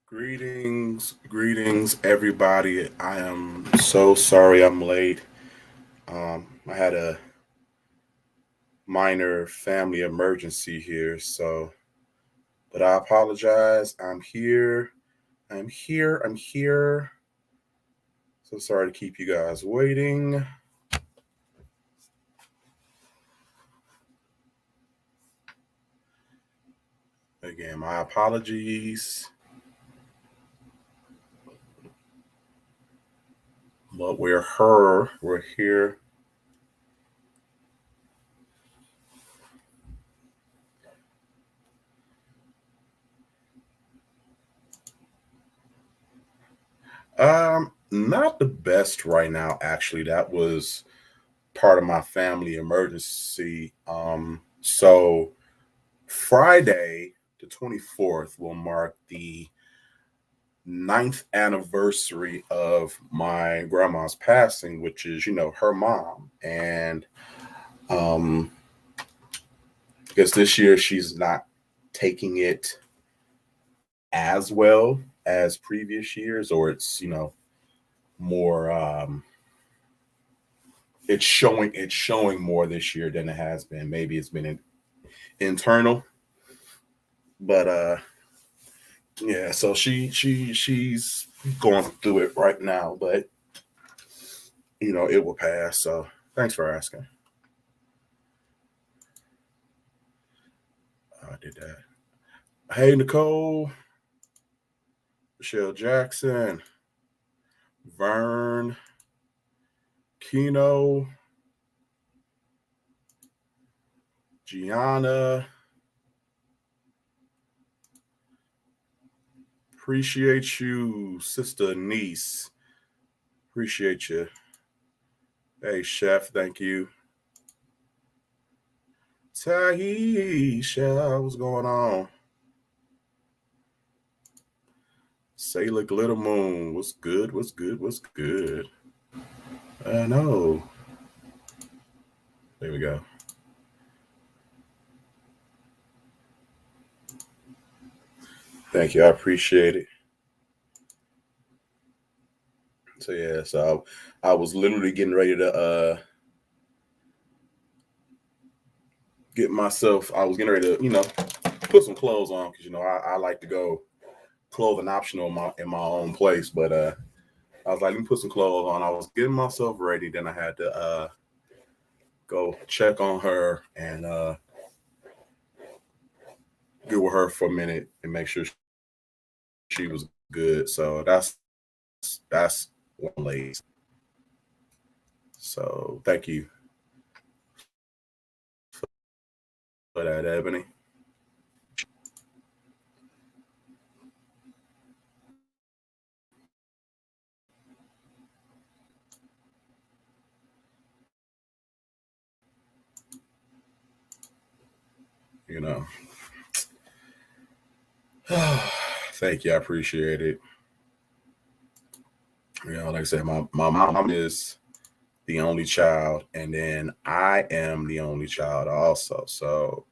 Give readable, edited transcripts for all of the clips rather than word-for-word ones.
Greetings, everybody. I am so sorry I'm late. I had a minor family emergency here, but I apologize. I'm here. So sorry to keep you guys waiting. Again, my apologies, but we're here. Not the best right now, actually. That was part of my family emergency. So Friday, the 24th, will mark the ninth anniversary of my grandma's passing, which is, her mom. And um, I guess this year she's not taking it as well as previous years, or it's, more it's showing more this year than it has been. Maybe it's been internal, but yeah, so she's going through it right now, but it will pass. So thanks for asking. I did that. Hey, Nicole, Michelle Jackson, Vern, Kino, Gianna. Appreciate you, sister niece. Appreciate you. Hey, chef, thank you. Tahisha, what's going on? Sailor Glitter Moon, what's good? What's good? What's good? I know. There we go. Thank you. I appreciate it. So yeah, so I was literally getting ready to get myself. I was getting ready to put some clothes on because I like to go clothing optional in my own place. But I was like, let me put some clothes on. I was getting myself ready. Then I had to go check on her and get with her for a minute and make sure she was good. So that's one lady. So thank you for that, Ebony. You know, thank you. I appreciate it. Like I said, my mom is the only child, and then I am the only child also. So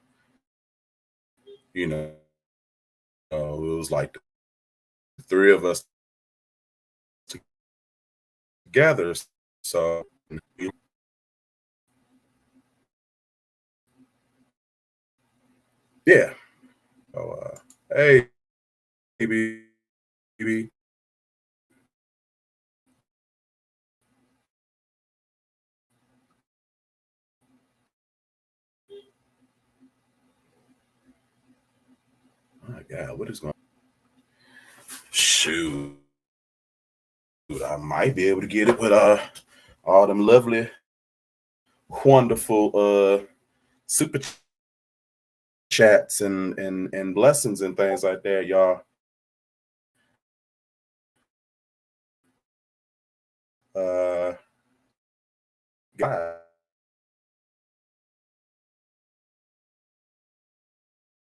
you know, it was like the three of us together. So yeah. So hey, baby. Oh my God, what is going? Shoot, I might be able to get it with all them lovely, wonderful super chats and blessings and things like that, y'all. Uh, God,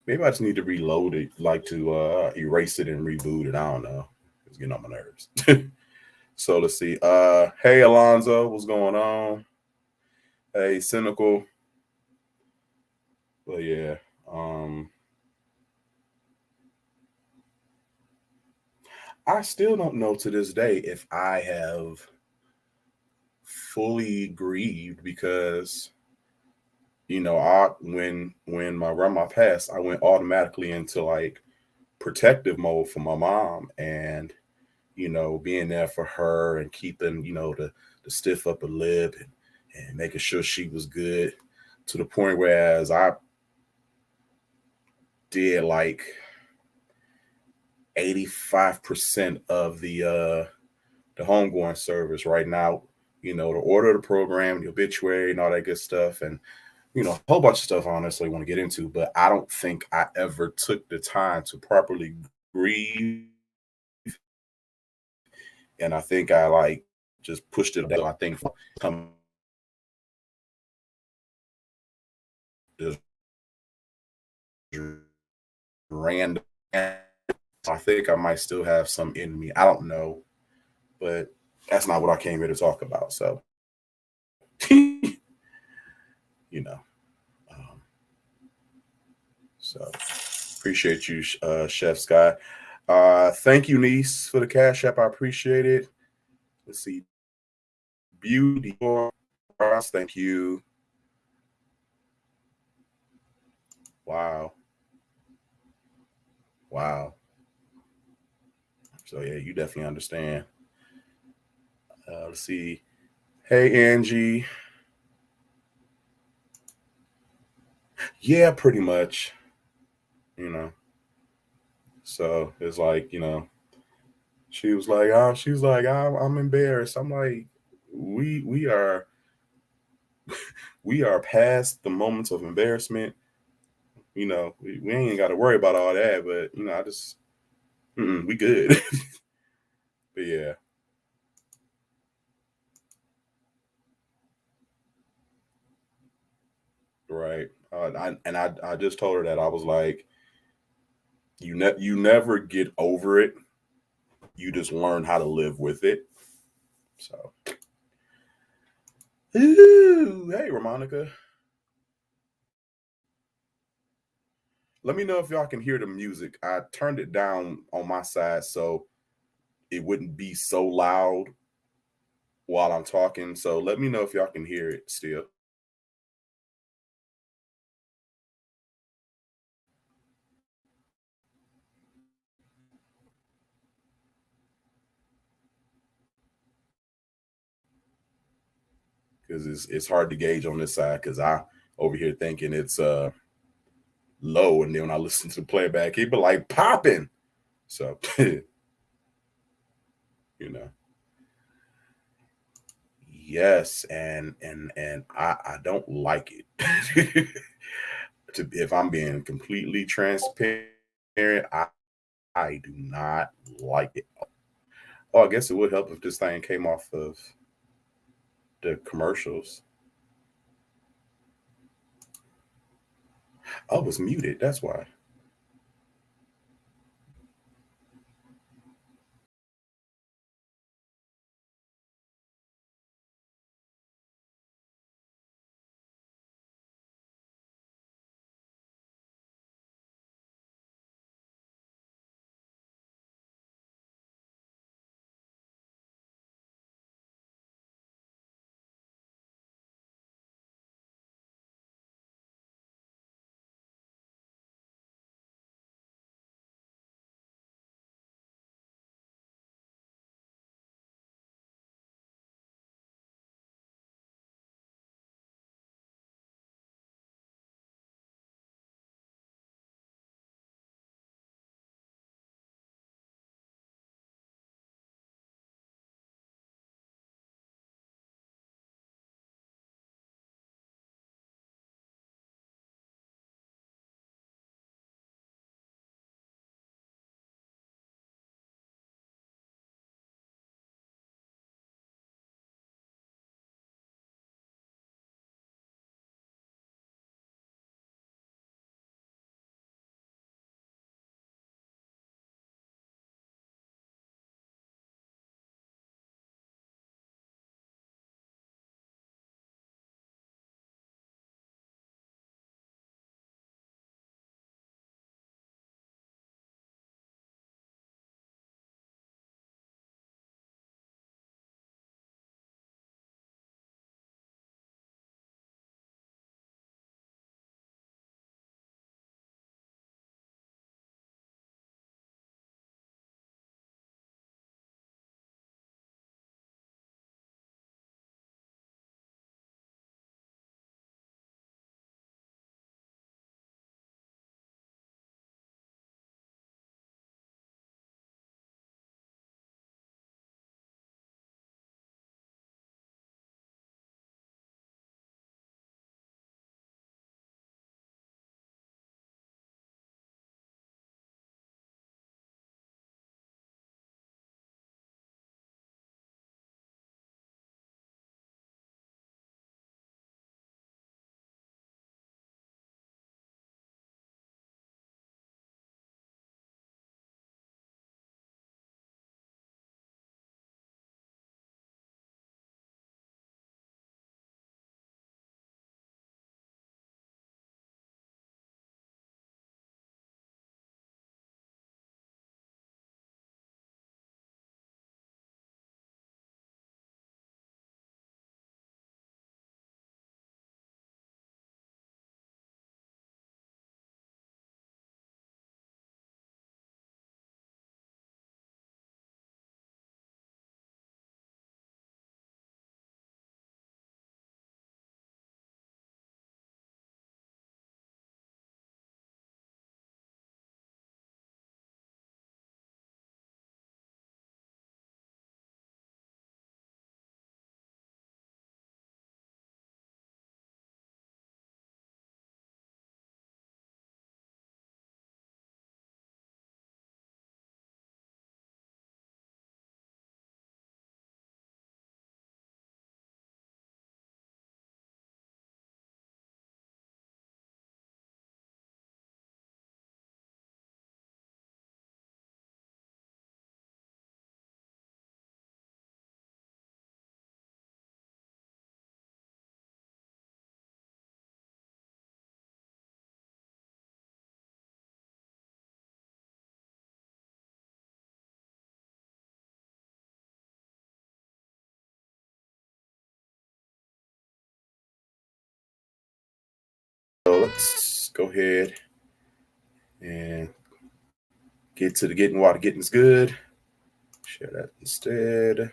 maybe I just need to reload it, like to erase it and reboot it. I don't know. It's getting on my nerves. So let's see. Hey Alonzo, what's going on? Hey, cynical. But yeah. Um, I still don't know to this day if I have fully grieved because I when my grandma passed, I went automatically into like protective mode for my mom, and being there for her and keeping the stiff upper lip, and making sure she was good, to the point whereas I did like 85% of the homegoing service right now. The order of the program, the obituary, and all that good stuff, and a whole bunch of stuff I don't necessarily want to get into, but I don't think I ever took the time to properly grieve. And I think I like just pushed it down. I think come just random. I think I might still have some in me. I don't know, but that's not what I came here to talk about. So, you know, um, so appreciate you, Chef Scott. Thank you, niece, for the cash app. I appreciate it. Let's see, Beauty, Ross, thank you. Wow, wow. So yeah, you definitely understand. Let's see. Hey, Angie. Yeah, pretty much. You know. So it's like she was like, oh, she's like, I'm embarrassed. I'm like, we are we are past the moments of embarrassment. We ain't got to worry about all that. But I just we good. But yeah, right. I just told her that I was like, you never get over it. You just learn how to live with it. So, ooh, hey, Ramonica, let me know if y'all can hear the music. I turned it down on my side so it wouldn't be so loud while I'm talking. So let me know if y'all can hear it still. Because it's hard to gauge on this side because I over here thinking it's low, and then when I listen to the playback, it be like popping. So you know, yes, and I don't like it. If I'm being completely transparent, I do not like it. Oh, I guess it would help if this thing came off of the commercials. Oh, it was muted. That's why. let's go ahead and get to the getting while the getting's good. Share that instead.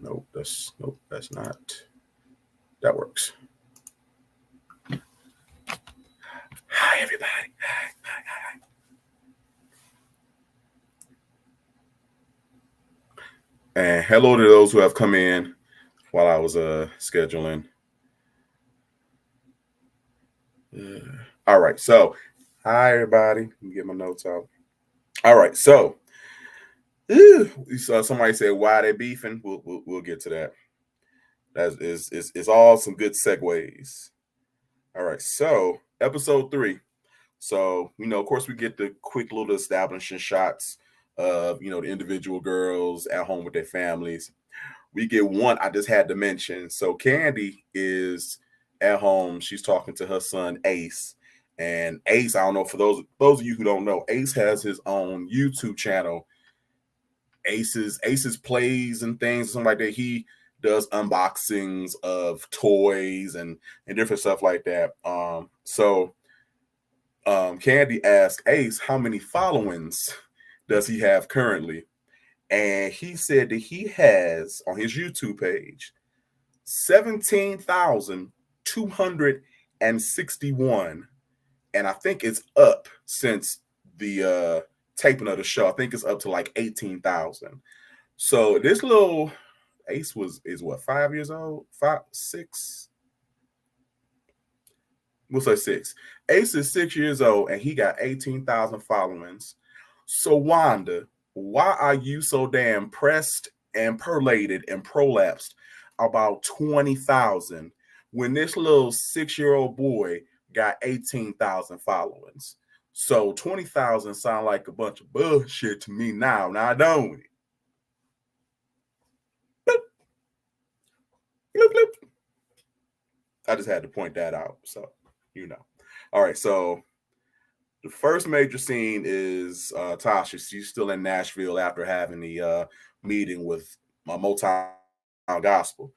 Nope, that's not. That works. Hi, everybody. Hi. And hello to those who have come in while I was scheduling. All right, so hi everybody. Let me get my notes out. All right, so somebody said why they beefing. We'll get to that. That is all some good segues. All right, so episode 3. So of course, we get the quick little establishing shots of the individual girls at home with their families. We get one I just had to mention. So Candy is at home. She's talking to her son Ace, and Ace, I don't know, for those of you who don't know, Ace has his own YouTube channel. Ace's plays and things, something like that. He does unboxings of toys and different stuff like that. Candy asked Ace how many followings does he have currently, and he said that he has on his YouTube page 17,261, and I think it's up since the taping of the show. I think it's up to like 18,000. So this little Ace is what, 5 years old? 5, 6? We'll say 6. Ace is 6 years old and he got 18,000 followings. So Wanda, why are you so damn pressed and perlated and prolapsed about 20,000 when this little 6-year-old boy got 18,000 followings? So 20,000 sound like a bunch of bullshit to me now. Now, don't it? Bloop, bloop. I just had to point that out. So, All right. So the first major scene is Tasha. She's still in Nashville after having the meeting with Motown Gospel.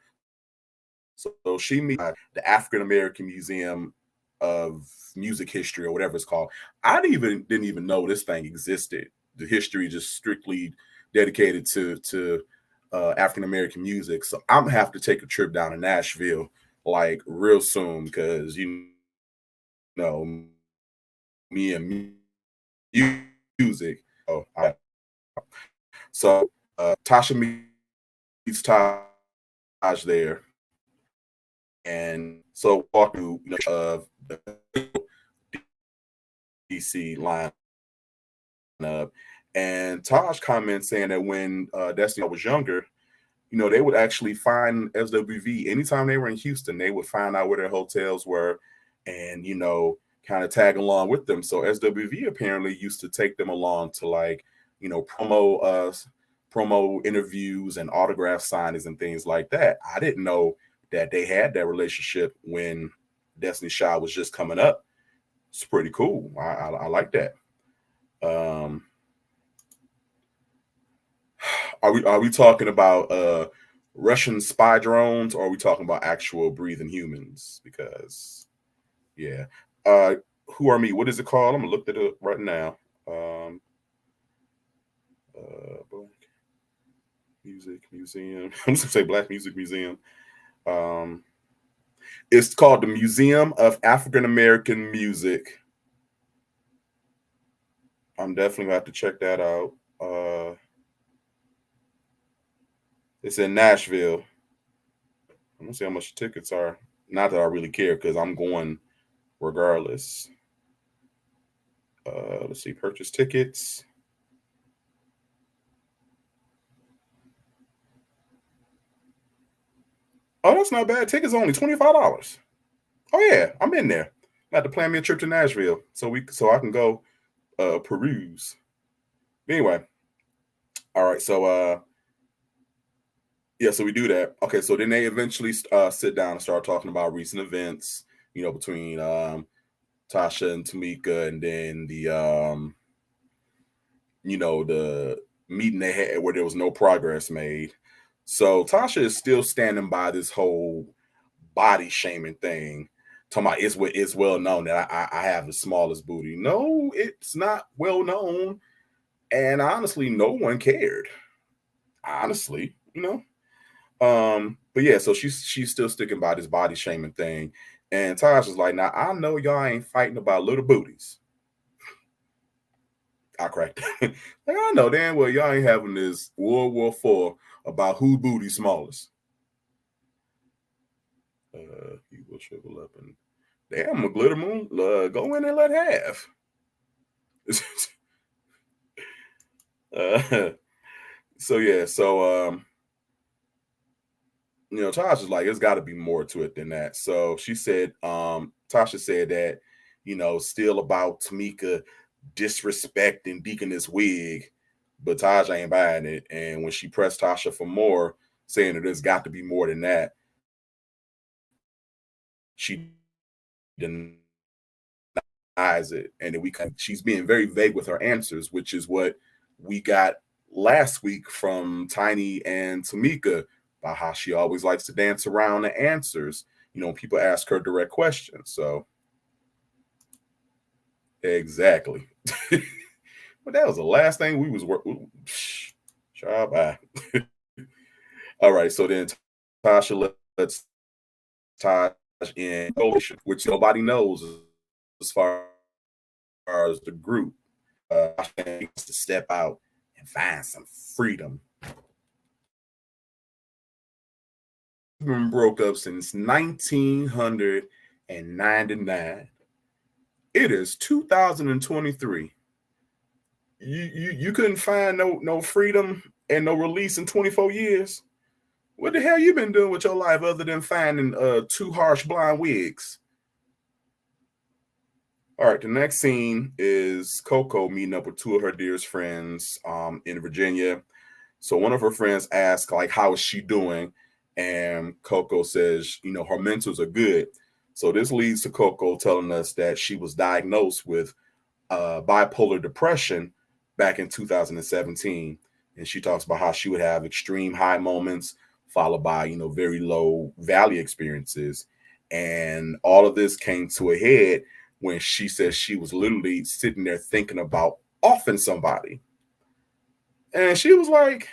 So she meets the African American Museum of Music History, or whatever it's called. I didn't even know this thing existed. The history just strictly dedicated to African American music. So I'm gonna have to take a trip down to Nashville like real soon, because know me and music. So Tasha meets Taj there, and so walk through of the DC lineup, and Taj comments saying that when Destiny was younger, they would actually find SWV anytime they were in Houston. They would find out where their hotels were, and kind of tag along with them. So SWV apparently used to take them along to like promo interviews and autograph signings and things like that. I didn't know that they had that relationship when Destiny Child was just coming up. It's pretty cool. I like that. Are we talking about Russian spy drones, or are we talking about actual breathing humans? Because yeah. Who Are Me? What is it called? I'm gonna look it up right now. Black Music Museum. I'm just gonna say Black Music Museum. It's called the Museum of African American Music. I'm definitely gonna have to check that out. It's in Nashville. I'm gonna see how much tickets are. Not that I really care, because I'm going regardless. Let's see, purchase tickets. Oh, that's not bad. Tickets only $25. Oh yeah, I'm in there. I have to plan me a trip to Nashville so I can go peruse. Anyway, all right. So yeah, so we do that. Okay, so then they eventually sit down and start talking about recent events. Between Tasha and Tamika, and then the meeting they had where there was no progress made. So Tasha is still standing by this whole body shaming thing. Talking about it's well known that I have the smallest booty. No, it's not well known. And honestly, no one cared. Honestly, but yeah, so she's still sticking by this body shaming thing. And Tasha's like, now I know y'all ain't fighting about little booties. I cracked. Like I know damn well y'all ain't having this World War IV about who booty smallest. He will shrivel up and damn a glitter moon. Go in and let have. uh, so yeah, so Tasha's like, it's got to be more to it than that. So she said, Tasha said that, still about Tamika disrespecting Deaconess Wig, but Tasha ain't buying it. And when she pressed Tasha for more, saying that there's got to be more than that, she denies it. And then she's being very vague with her answers, which is what we got last week from Tiny and Tamika about how she always likes to dance around the answers. People ask her direct questions. So exactly. But that was the last thing we was working. Bye. All right. So then Tasha lets Taj in, which nobody knows as far as the group. To step out and find some freedom. Been broke up since 1999. It is 2023. You couldn't find no freedom and no release in 24 years. What the hell you been doing with your life other than finding two harsh blonde wigs? All right, the next scene is Coco meeting up with two of her dearest friends in Virginia. So one of her friends asks, like, how is she doing? And Coco says, her mentals are good. So this leads to Coco telling us that she was diagnosed with bipolar depression back in 2017. And she talks about how she would have extreme high moments followed by, very low valley experiences. And all of this came to a head when she says she was literally sitting there thinking about offing somebody. And she was like,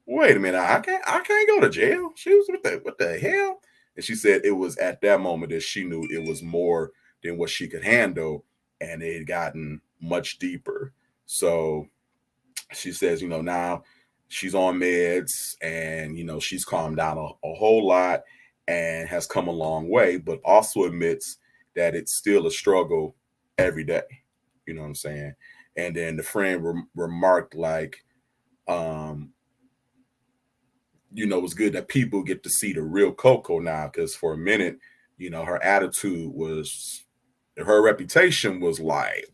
wait a minute, I can't go to jail. She was what the hell? And she said it was at that moment that she knew it was more than what she could handle, and it had gotten much deeper. So she says, now she's on meds and she's calmed down a whole lot and has come a long way, but also admits that it's still a struggle every day. You know what I'm saying? And then the friend remarked like, it's good that people get to see the real Coco now, because for a minute, her attitude was, her reputation was like,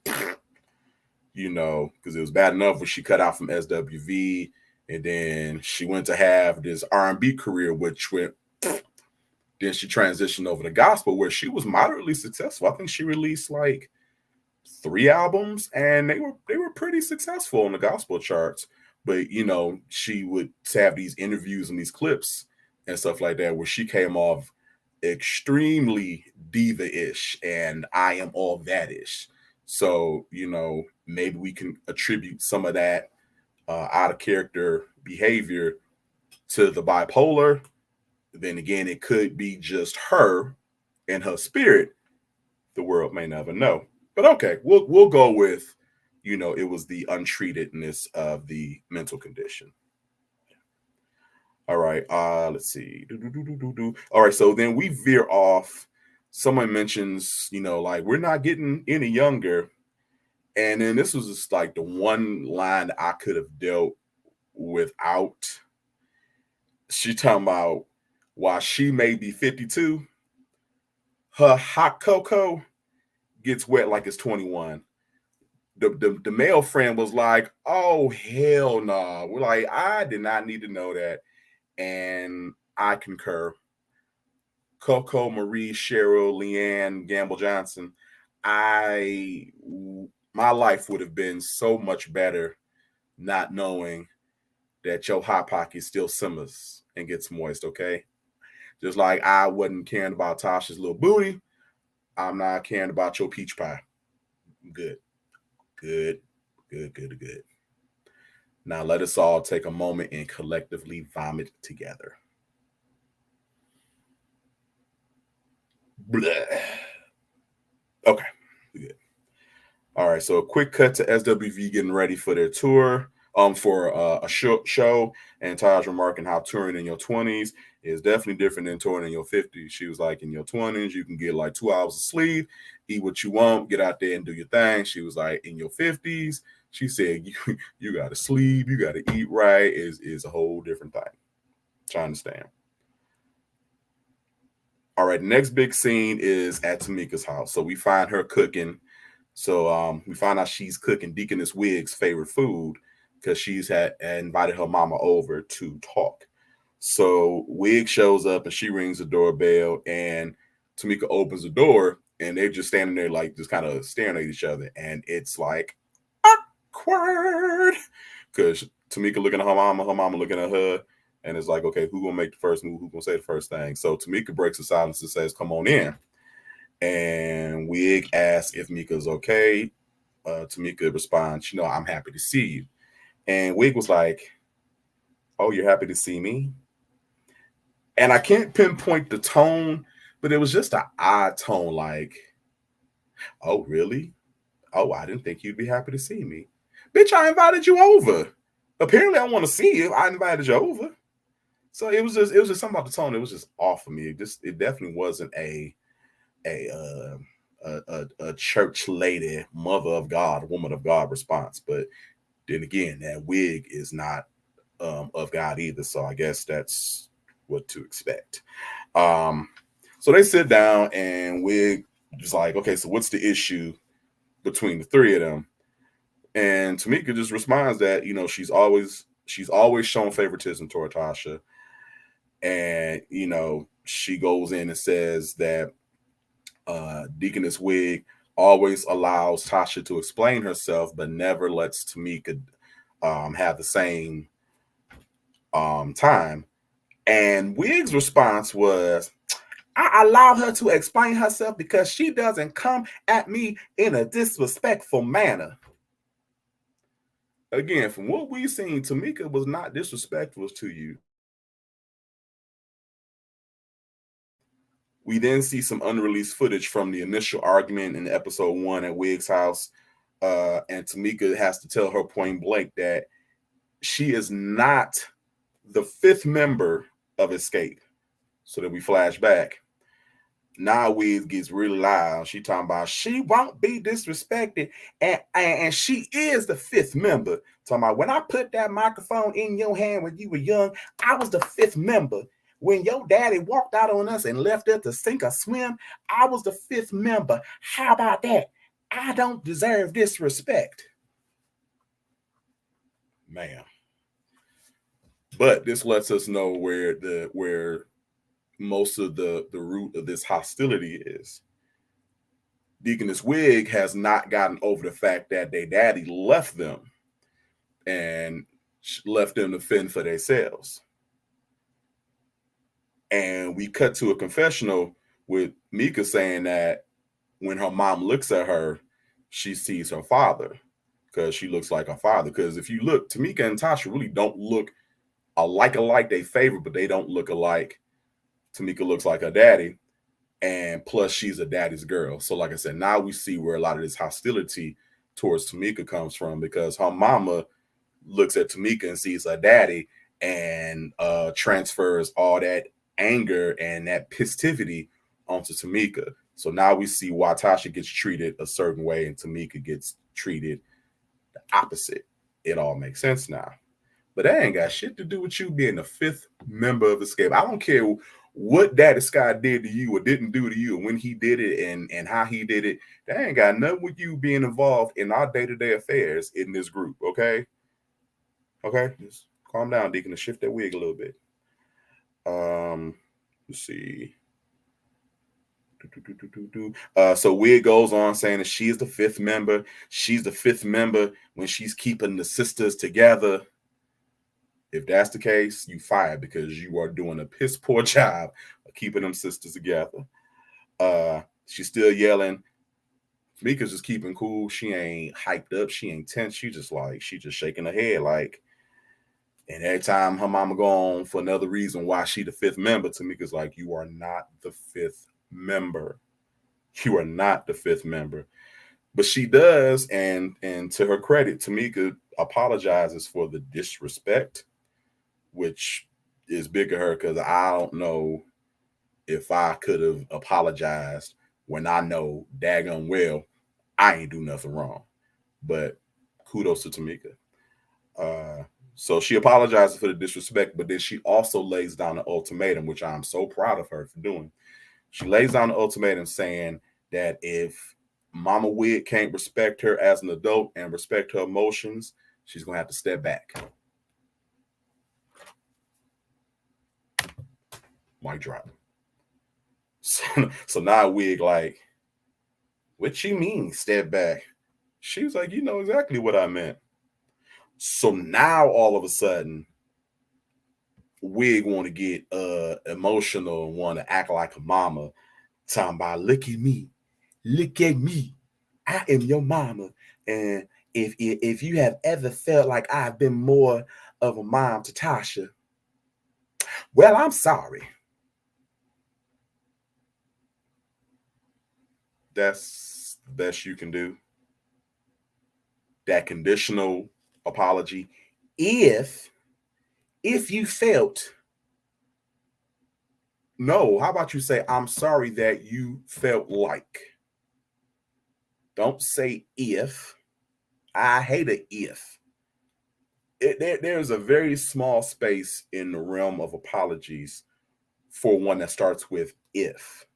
because it was bad enough when she cut out from SWV, and then she went to have this R&B career, which went, then she transitioned over to gospel, where she was moderately successful. I think she released like 3 albums, and they were pretty successful on the gospel charts. But she would have these interviews and these clips and stuff like that where she came off extremely diva-ish and I am all that-ish. So maybe we can attribute some of that out of character behavior to the bipolar. Then again, it could be just her and her spirit. The world may never know. But okay, we'll go with, it was the untreatedness of the mental condition. All right, let's see. All right, so then we veer off. Someone mentions, like, we're not getting any younger. And then this was just like the one line I could have dealt without. She talking about while she may be 52, her hot cocoa gets wet like it's 21. The male friend was like, oh hell no. Nah. We're like, I did not need to know that. And I concur. Coco, Marie, Cheryl, Leanne, Gamble Johnson. I my life would have been so much better not knowing that your hot pocket still simmers and gets moist, okay? Just like I wasn't caring about Tasha's little booty, I'm not caring about your peach pie. Good, good, good, good, good. Now let us all take a moment and collectively vomit together. Bleh. Okay, good. All right, so a quick cut to SWV getting ready for their tour. For a show, and Taj remarking how touring in your 20s is definitely different than touring in your 50s. She was like, in your 20s, you can get like 2 hours of sleep, eat what you want, get out there and do your thing. She was like, in your 50s, she said, you got to sleep, you got to eat right. Is a whole different thing. I understand. All right, next big scene is at Tamika's house. So we find her cooking. So we find out she's cooking Deaconess Wig's favorite food because she's had invited her mama over to talk. So Wig shows up and she rings the doorbell, and Tamika opens the door, and they're just standing there like just kind of staring at each other, and it's like awkward because Tamika looking at her mama looking at her, and it's like, okay, who gonna make the first move? Who gonna say the first thing? So Tamika breaks the silence and says, "Come on in." And Wig asks if Mika's okay. Tamika responds, I'm happy to see you. And Wig was like, oh, you're happy to see me? And I can't pinpoint the tone, but it was just an odd tone, like, oh, really? Oh, I didn't think you'd be happy to see me. Bitch, I invited you over. Apparently, I want to see you. I invited you over. So it was just something about the tone. It was just off for me. It definitely wasn't a church lady, mother of God, woman of God response. But then again, that Wig is not of God either. So I guess that's what to expect. Um, so they sit down, and Wig is like, okay, so what's the issue between the three of them? And Tamika just responds that she's always shown favoritism toward Tasha, and she goes in and says that Deaconess Wig always allows Tasha to explain herself, but never lets Tamika have the same time. And Wig's response was, I allow her to explain herself because she doesn't come at me in a disrespectful manner. Again, from what we've seen, Tamika was not disrespectful to you. We then see some unreleased footage from the initial argument in episode 1 at Wig's house. And Tamika has to tell her point blank that she is not the fifth member of Escape. So that we flash back. Now Wiz gets really loud. She talking about she won't be disrespected, and she is the fifth member. Talking about when I put that microphone in your hand when you were young, I was the fifth member. When your daddy walked out on us and left us to sink or swim, I was the fifth member. How about that? I don't deserve disrespect, man. But this lets us know where most of the root of this hostility is. Deaconess Wig has not gotten over the fact that their daddy left them and left them to fend for themselves. And we cut to a confessional with Mika saying that when her mom looks at her, she sees her father because she looks like her father. Because if you look, Tamika and Tasha really don't look alike. They favor, but they don't look alike. Tamika looks like her daddy, and plus she's a daddy's girl. So like I said, now we see where a lot of this hostility towards Tamika comes from, because her mama looks at Tamika and sees her daddy and transfers all that anger and that pistivity onto Tamika. So now we see why Tasha gets treated a certain way and Tamika gets treated the opposite. It all makes sense now. But that ain't got shit to do with you being the fifth member of Escape. I don't care what Daddy Sky did to you or didn't do to you, and when he did it and how he did it. That ain't got nothing with you being involved in our day-to-day affairs in this group, okay? Okay? Just calm down, Deacon, and shift that wig a little bit. Let's see. So Wig goes on saying that she is the fifth member. She's the fifth member when she's keeping the sisters together. If that's the case, you fired because you are doing a piss poor job of keeping them sisters together. She's still yelling. Mika's just keeping cool. She ain't hyped up. She ain't tense. She just shaking her head like. And every time her mama go on for another reason why she the fifth member, Tamika's like, you are not the fifth member. You are not the fifth member. But she does, and to her credit, Tamika apologizes for the disrespect, which is big of her because I don't know if I could have apologized when I know daggone well I ain't do nothing wrong. But kudos to Tamika. So she apologizes for the disrespect, but then she also lays down an ultimatum, which I'm so proud of her for doing. She lays down an ultimatum saying that if Mama Wig can't respect her as an adult and respect her emotions, she's going to have to step back. Mic drop. So now Wig like, what you mean step back? She was like, you know exactly what I meant. So now all of a sudden, Wig want to get emotional and want to act like a mama, talking about look at me, I am your mama, and if you have ever felt like I've been more of a mom to Tasha, well, I'm sorry. That's the best you can do. That conditional apology, if you felt. No, how about you say, I'm sorry that you felt like. Don't say if. I hate a if. There's a very small space in the realm of apologies for one that starts with if.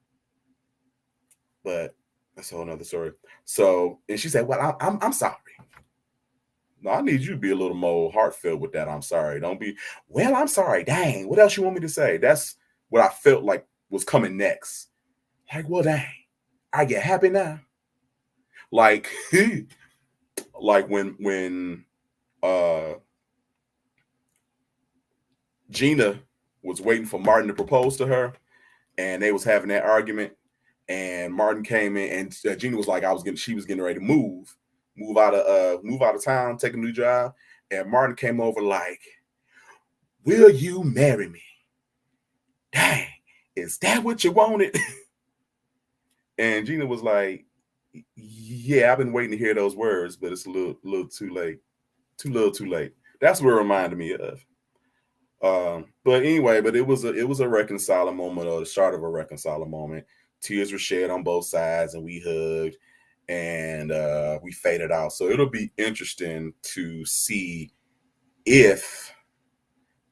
But that's a whole nother story. So, and she said, well, I'm sorry. No, I need you to be a little more heartfelt with that. I'm sorry. Don't be, well, I'm sorry. Dang, what else you want me to say? That's what I felt like was coming next. Like, well, dang, I get happy now. Like, like when Gina was waiting for Martin to propose to her, and they was having that argument, and Martin came in, and Gina was like, she was getting ready to move out of town, take a new job, and Martin came over like, will you marry me? Dang, is that what you wanted? And Gina was like, yeah, I've been waiting to hear those words, but it's a little too late. Too little too late. That's what it reminded me of. But anyway, but it was a reconciling moment, or the start of a reconciling moment. Tears were shed on both sides, and we hugged, and we faded out. So it'll be interesting to see if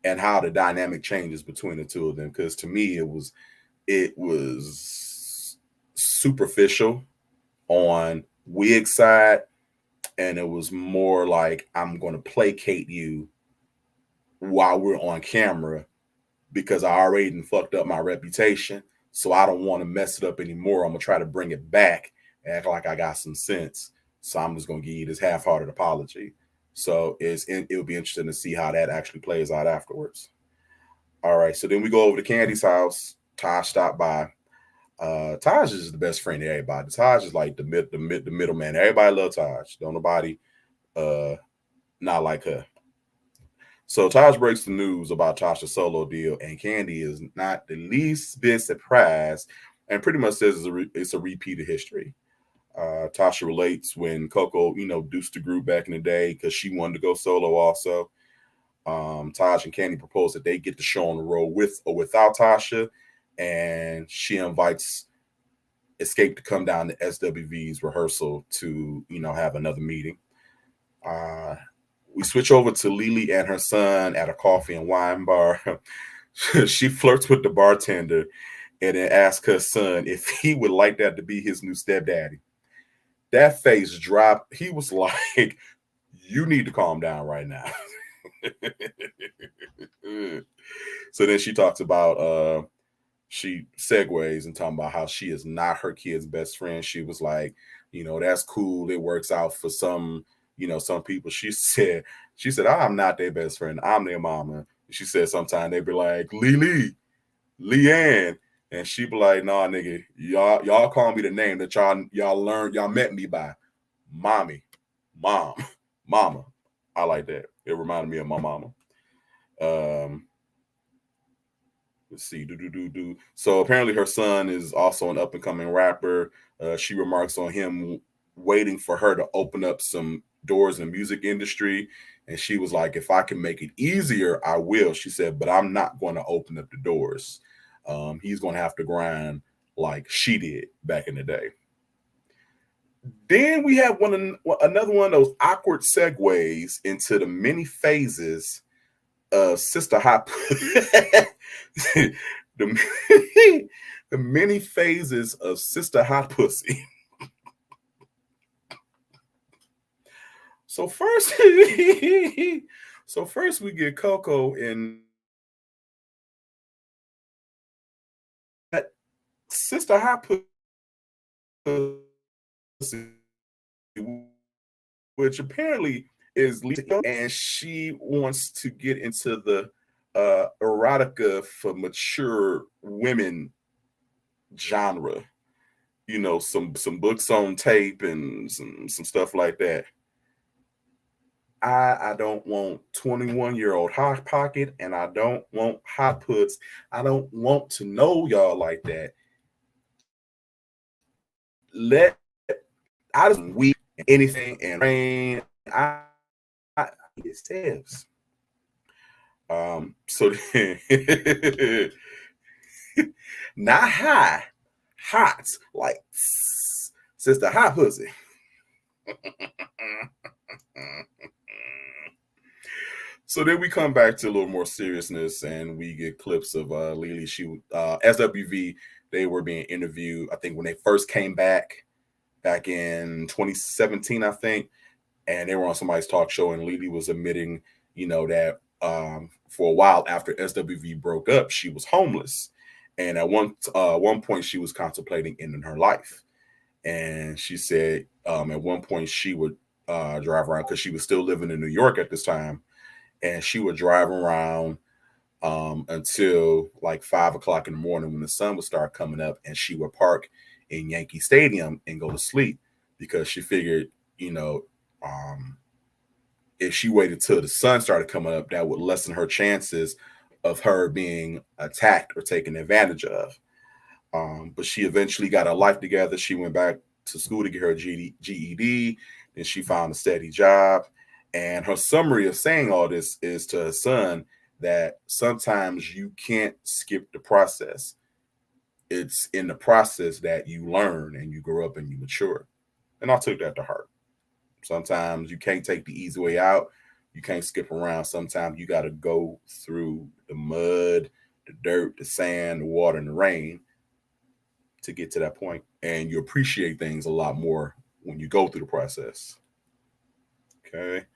and how the dynamic changes between the two of them. Because to me, it was superficial on Wig's side, and it was more like, I'm going to placate you while we're on camera because I already fucked up my reputation. So I don't want to mess it up anymore. I'm going to try to bring it back, act like I got some sense. So I'm just going to give you this half-hearted apology. So it'll be interesting to see how that actually plays out afterwards. All right. So then we go over to Candy's house. Taj stopped by. Taj is the best friend of everybody. Taj is like the middleman. Everybody loves Taj. Don't nobody not like her. So Taj breaks the news about Tasha's solo deal, and Candy is not the least bit surprised, and pretty much says it's a repeat of history. Tasha relates when Coco, deuced the group back in the day because she wanted to go solo also. Taj and Candy propose that they get the show on the road with or without Tasha, and she invites Escape to come down to SWV's rehearsal to, have another meeting. We switch over to Lily and her son at a coffee and wine bar. She flirts with the bartender and then asks her son if he would like that to be his new stepdaddy. That face dropped. He was like, you need to calm down right now. So then she talks about she segues and talking about how she is not her kid's best friend. She was like, that's cool. It works out for some, some people. She said, I'm not their best friend. I'm their mama. She said sometimes they be like, Lily, Leanne. And she be like, nah, nigga, y'all call me the name that y'all met me by. Mommy, mom, mama. I like that. It reminded me of my mama. Um, let's see. Do. So apparently her son is also an up and coming rapper. She remarks on him waiting for her to open up some doors in the music industry. And she was like, if I can make it easier, I will. She said, but I'm not going to open up the doors. He's going to have to grind like she did back in the day. Then we have another one of those awkward segues into the many phases Sister Hot the, the many phases of Sister Hot Pussy. So first, we get Coco in Sister Hot Pussy, which apparently is Lisa, and she wants to get into the erotica for mature women genre. Some books on tape and some stuff like that. I don't want 21-year-old Hot Pocket, and I don't want Hot Puts. I don't want to know y'all like that. Let I just weep anything and rain. I it says. So not high, hot, like Sister Hot Pussy. So then we come back to a little more seriousness, and we get clips of Lily. SWV. They were being interviewed. I think when they first came back in 2017, I think, and they were on somebody's talk show, and Lily was admitting, that for a while after SWV broke up, she was homeless, and at one point she was contemplating ending her life. And she said at one point she would drive around because she was still living in New York at this time, and she would drive around until like 5 o'clock in the morning when the sun would start coming up, and she would park in Yankee Stadium and go to sleep because she figured, if she waited till the sun started coming up, that would lessen her chances of her being attacked or taken advantage of. But she eventually got her life together. She went back to school to get her GED, and she found a steady job. And her summary of saying all this is to her son that sometimes you can't skip the process. It's in the process that you learn and you grow up and you mature. And I took that to heart. Sometimes you can't take the easy way out. You can't skip around. Sometimes you got to go through the mud, the dirt, the sand, the water, and the rain to get to that point. And you appreciate things a lot more when you go through the process. Okay.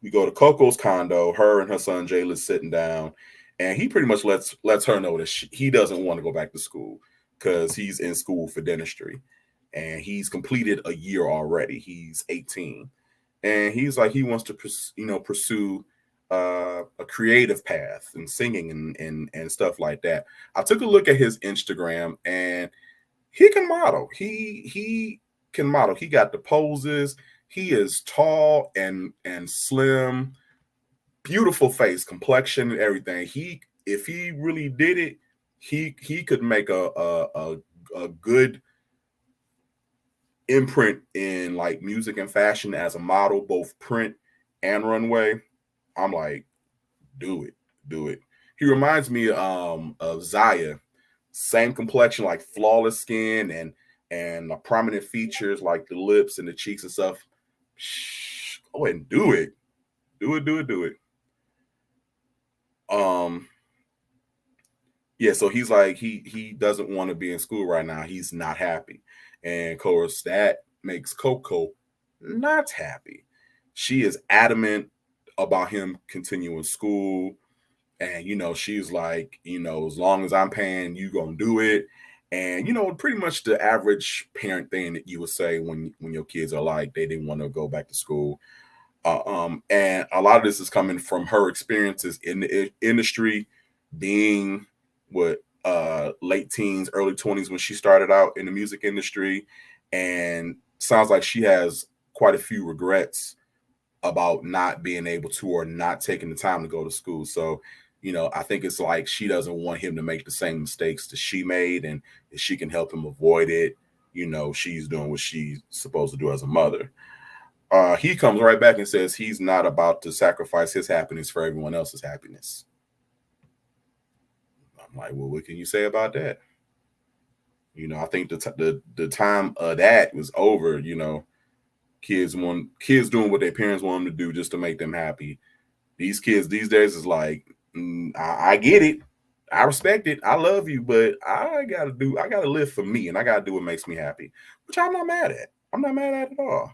We go to Coco's condo. Her and her son Jayla's sitting down, and he pretty much lets her know that he doesn't want to go back to school because he's in school for dentistry, and he's completed a year already. He's 18, and he's like he wants to pursue a creative path and singing and stuff like that. I took a look at his Instagram, and he can model. He can model. He got the poses. He is tall and slim, beautiful face, complexion, and everything. If he really did it, he could make a good imprint in like music and fashion as a model, both print and runway. I'm like, do it. He reminds me of Zaya, same complexion, like flawless skin and prominent features like the lips and the cheeks and stuff. Go ahead and do it. Do it. Yeah, so he's like he doesn't want to be in school right now. He's not happy. And of course that makes Coco not happy. She is adamant about him continuing school. And she's like, as long as I'm paying, you gonna do it. And pretty much the average parent thing that you would say when your kids are like they didn't want to go back to school. And a lot of this is coming from her experiences in the industry, being what late teens, early 20s when she started out in the music industry, and sounds like she has quite a few regrets about not being able to or not taking the time to go to school. So, I think it's like she doesn't want him to make the same mistakes that she made, and if she can help him avoid it, she's doing what she's supposed to do as a mother. He comes right back and says he's not about to sacrifice his happiness for everyone else's happiness. I'm like, well, what can you say about that? I think the time of that was over. Kids doing what their parents want them to do just to make them happy. These kids these days is like, I get it, I respect it, I love you, but I gotta live for me, and I gotta do what makes me happy, which I'm not mad at. I'm not mad at all.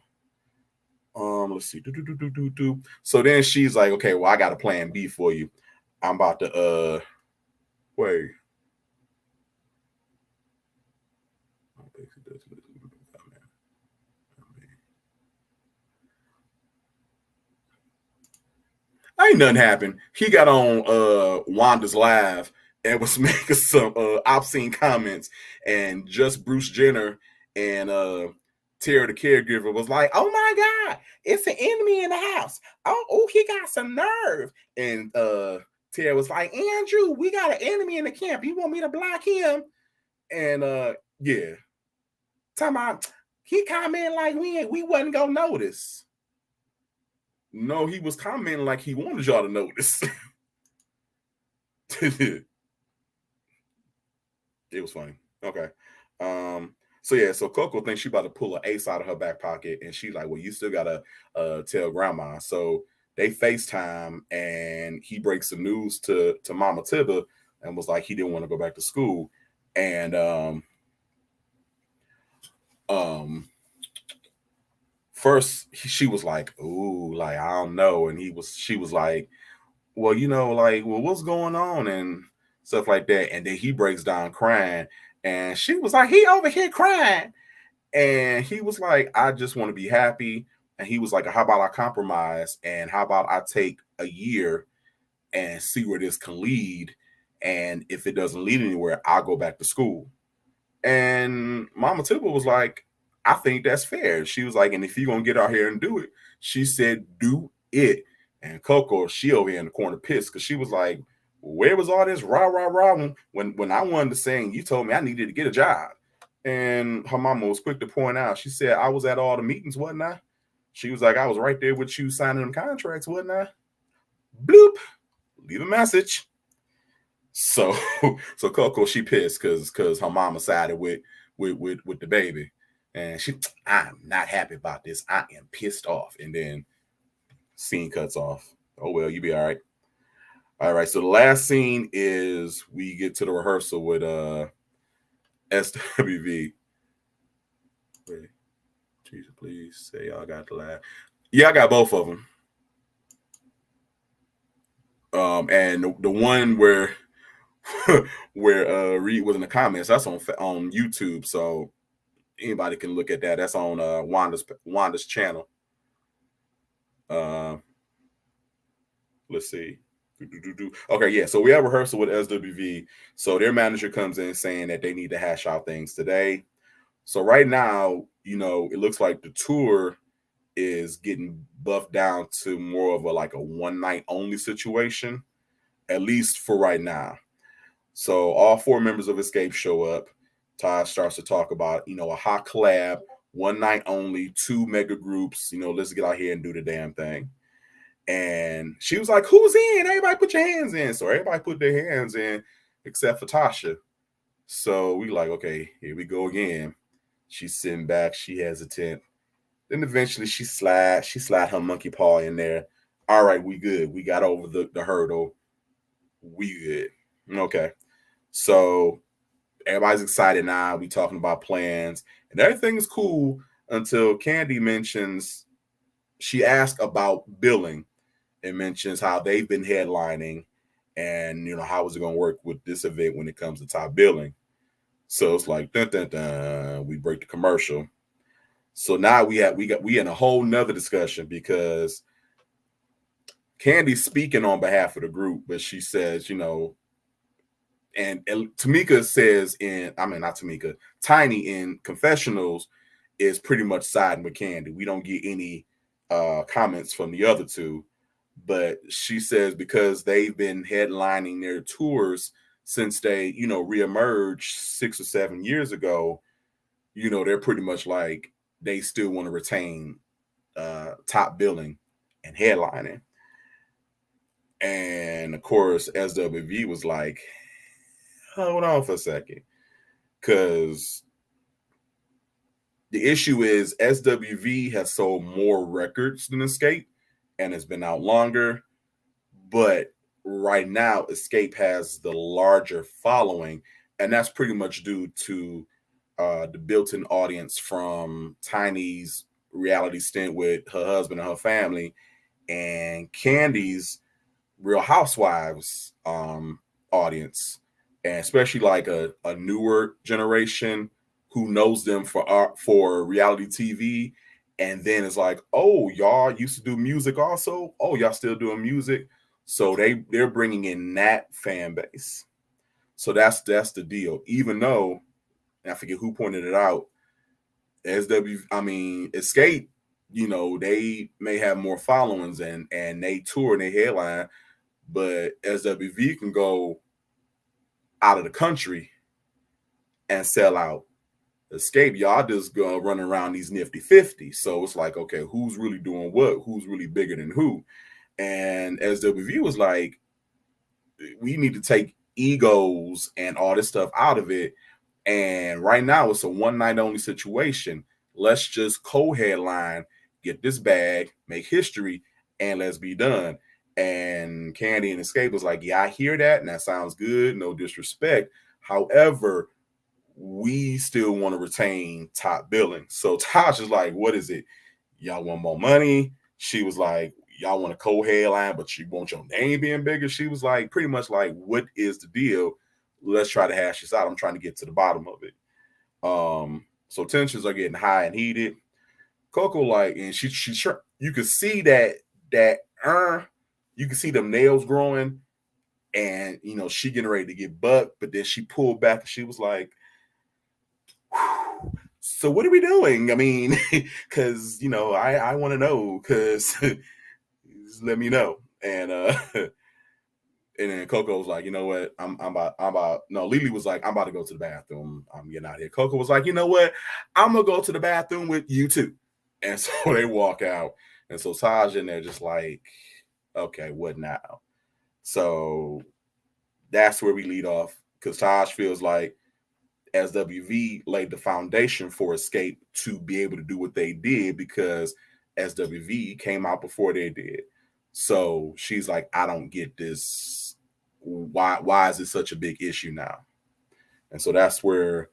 Let's see. So then she's like, okay, well, I got a plan B for you. I'm about to wait. Ain't nothing happened. He got on Wanda's live and was making some obscene comments, and just Bruce Jenner and Tara the caregiver was like, "Oh my God, it's an enemy in the house. Oh, he got some nerve." And Tara was like, "Andrew, we got an enemy in the camp. You want me to block him?" And yeah, talking about he commented like we wasn't gonna notice. No, he was commenting like he wanted y'all to notice. It was funny. Okay. So yeah, so Coco thinks she about to pull an ace out of her back pocket, and she's like, "Well, you still gotta tell grandma." So they FaceTime, and he breaks the news to Mama Tiba, and was like he didn't want to go back to school. And um first she was like, "Ooh, like I don't know," and she was like, "Well, like, well, what's going on?" and stuff like that. And then he breaks down crying, and she was like, "He over here crying," and he was like, "I just want to be happy." And he was like, "How about I compromise, and how about I take a year and see where this can lead, and if it doesn't lead anywhere, I'll go back to school." And Mama Tuba was like, "I think that's fair." She was like, "And if you're gonna get out here and do it," she said, "Do it." And Coco, she over here in the corner pissed because she was like, "Where was all this rah rah rah when I wanted to sing? You told me I needed to get a job." And her mama was quick to point out. She said, "I was at all the meetings, wasn't I?" She was like, "I was right there with you signing them contracts, wasn't I?" Bloop. Leave a message. So so Coco, she pissed because her mama sided with the baby. And I'm not happy about this. I am pissed off. And then scene cuts off. Oh well, you be all right. All right. So the last scene is we get to the rehearsal with SWV. Wait, Jesus, please say y'all got the last. Yeah, I got both of them. And the one where where Reed was in the comments, that's on YouTube. So anybody can look at that. That's on Wanda's channel. Uh, let's see. Okay, yeah. So we have rehearsal with SWV. So their manager comes in saying that they need to hash out things today. So right now, it looks like the tour is getting buffed down to more of a one night only situation, at least for right now. So all four members of Escape show up. Todd starts to talk about, a hot collab, one night only, two mega groups. Let's get out here and do the damn thing. And she was like, "Who's in? Everybody put your hands in." So everybody put their hands in except for Tasha. So we like, okay, here we go again. She's sitting back, she hesitant. Then eventually she slide her monkey paw in there. All right, we good. We got over the hurdle. We good. Okay. So everybody's excited now. We talking about plans, and everything's cool until Candy mentions, she asked about billing and mentions how they've been headlining, and how is it going to work with this event when it comes to top billing. So it's like dun, dun, dun, we break the commercial. So now we in a whole nother discussion because Candy's speaking on behalf of the group, but she says, and Tamika says not Tamika, Tiny in confessionals is pretty much siding with Candy. We don't get any comments from the other two, but she says because they've been headlining their tours since they, reemerged 6 or 7 years ago, they're pretty much like they still want to retain top billing and headlining. And of course, SWV was like, hold on for a second. Because the issue is SWV has sold more records than Escape and has been out longer. But right now, Escape has the larger following. And that's pretty much due to the built-in audience from Tiny's reality stint with her husband and her family, and Candy's Real Housewives audience, and especially like a newer generation who knows them for reality TV, and then it's like, oh, y'all used to do music also. Oh, y'all still doing music. So they're bringing in that fan base. So that's the deal. Even though I forget who pointed it out, Escape, they may have more followings and they tour and they headline, but SWV can go out of the country and sell out. Escape, y'all just go running around these nifty 50. So it's like, okay, who's really doing what? Who's really bigger than who? And SWV was like, we need to take egos and all this stuff out of it. And right now it's a one night only situation. Let's just co-headline, get this bag, make history, and let's be done. And Candy and Escape was like, yeah, I hear that, and that sounds good. No disrespect. However, we still want to retain top billing. So Tosh is like, what is it? Y'all want more money? She was like, y'all want a co-headline, but you want your name being bigger. She was like, pretty much like, what is the deal? Let's try to hash this out. I'm trying to get to the bottom of it. So tensions are getting high and heated. Coco like, and she you can see you can see them nails growing, and she getting ready to get bucked, but then she pulled back and she was like, so what are we doing? I mean, because I want to know, because let me know. And and then Coco was like, you know what? I'm about no, Lily was like, I'm about to go to the bathroom. I'm getting out of here. Coco was like, you know what? I'm gonna go to the bathroom with you too. And so they walk out. And so Taj and they're just like, okay, what now? So that's where we lead off, because Taj feels like SWV laid the foundation for Escape to be able to do what they did, because SWV came out before they did. So she's like, I don't get this. Why is it such a big issue now? And so that's where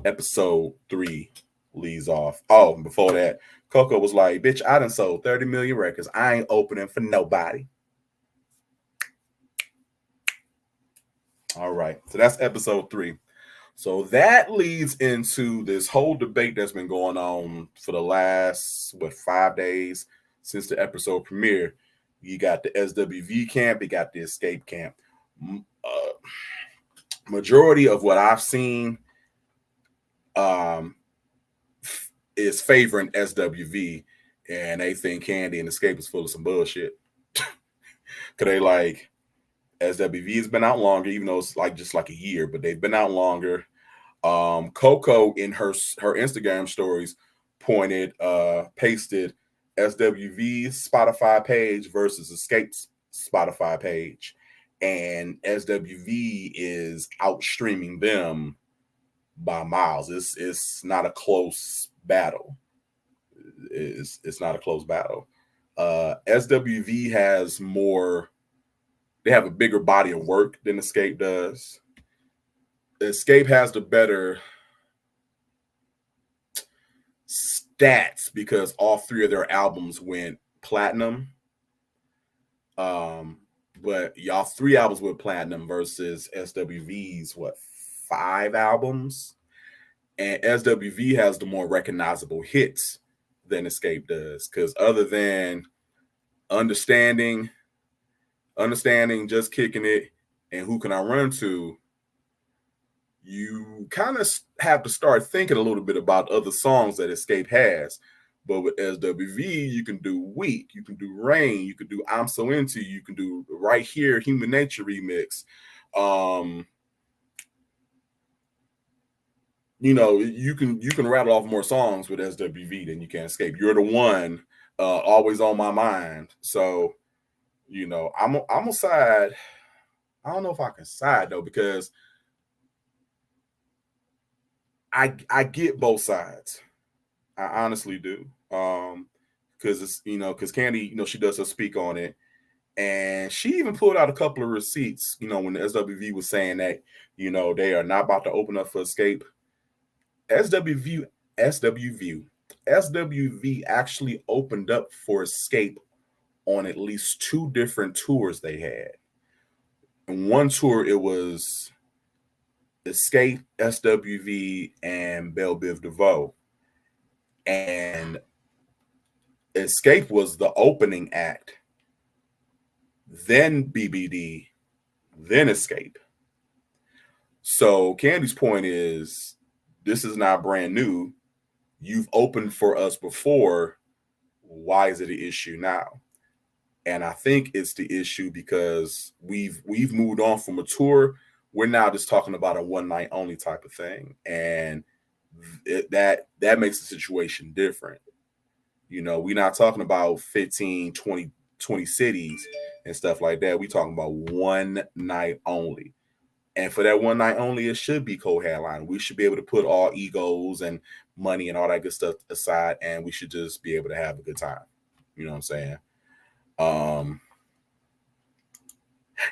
episode 3 leads off. Oh, and before that, Coco was like, bitch, I done sold 30 million records. I ain't opening for nobody. All right. So that's episode 3. So that leads into this whole debate that's been going on for the last 5 days since the episode premiere. You got the SWV camp, you got the Escape camp. Majority of what I've seen is favoring SWV, and they think Candy and Escape is full of some bullshit. Cause they like, SWV has been out longer, even though it's like just like a year, but they've been out longer. Coco in her Instagram stories pasted SWV's Spotify page versus Escape's Spotify page, and SWV is outstreaming them by miles. It's not a close battle. It's not a close battle. SWV has more. They have a bigger body of work than Escape does. Escape has the better stats because all 3 of their albums went platinum. But y'all 3 albums with platinum versus SWV's what, 5 albums? And SWV has the more recognizable hits than Escape does. Because other than understanding, just kicking it, and who can I run to, you kind of have to start thinking a little bit about other songs that Escape has. But with SWV, you can do Weak, you can do Rain, you can do I'm So Into You, you can do Right Here, Human Nature remix. You can rattle off more songs with SWV than you can Escape. You're the One, Always on My Mind. So, I'm a side. I don't know if I can side though, because I get both sides. I honestly do. Because because Candy, she does her speak on it, and she even pulled out a couple of receipts. When the SWV was saying that, they are not about to open up for Escape. SWV, SWV actually opened up for Escape on at least 2 different tours they had. In one tour, it was Escape, SWV, and Belle Biv DeVoe. And Escape was the opening act, then BBD, then Escape. So Candy's point is, this is not brand new. You've opened for us before. Why is it an issue now? And I think it's the issue because we've moved on from a tour. We're now just talking about a one night only type of thing, and that makes the situation different. We're not talking about 15, 20 cities and stuff like that. We're talking about one night only. And for that one night only, it should be co-headline. We should be able to put all egos and money and all that good stuff aside, and we should just be able to have a good time. You know what I'm saying?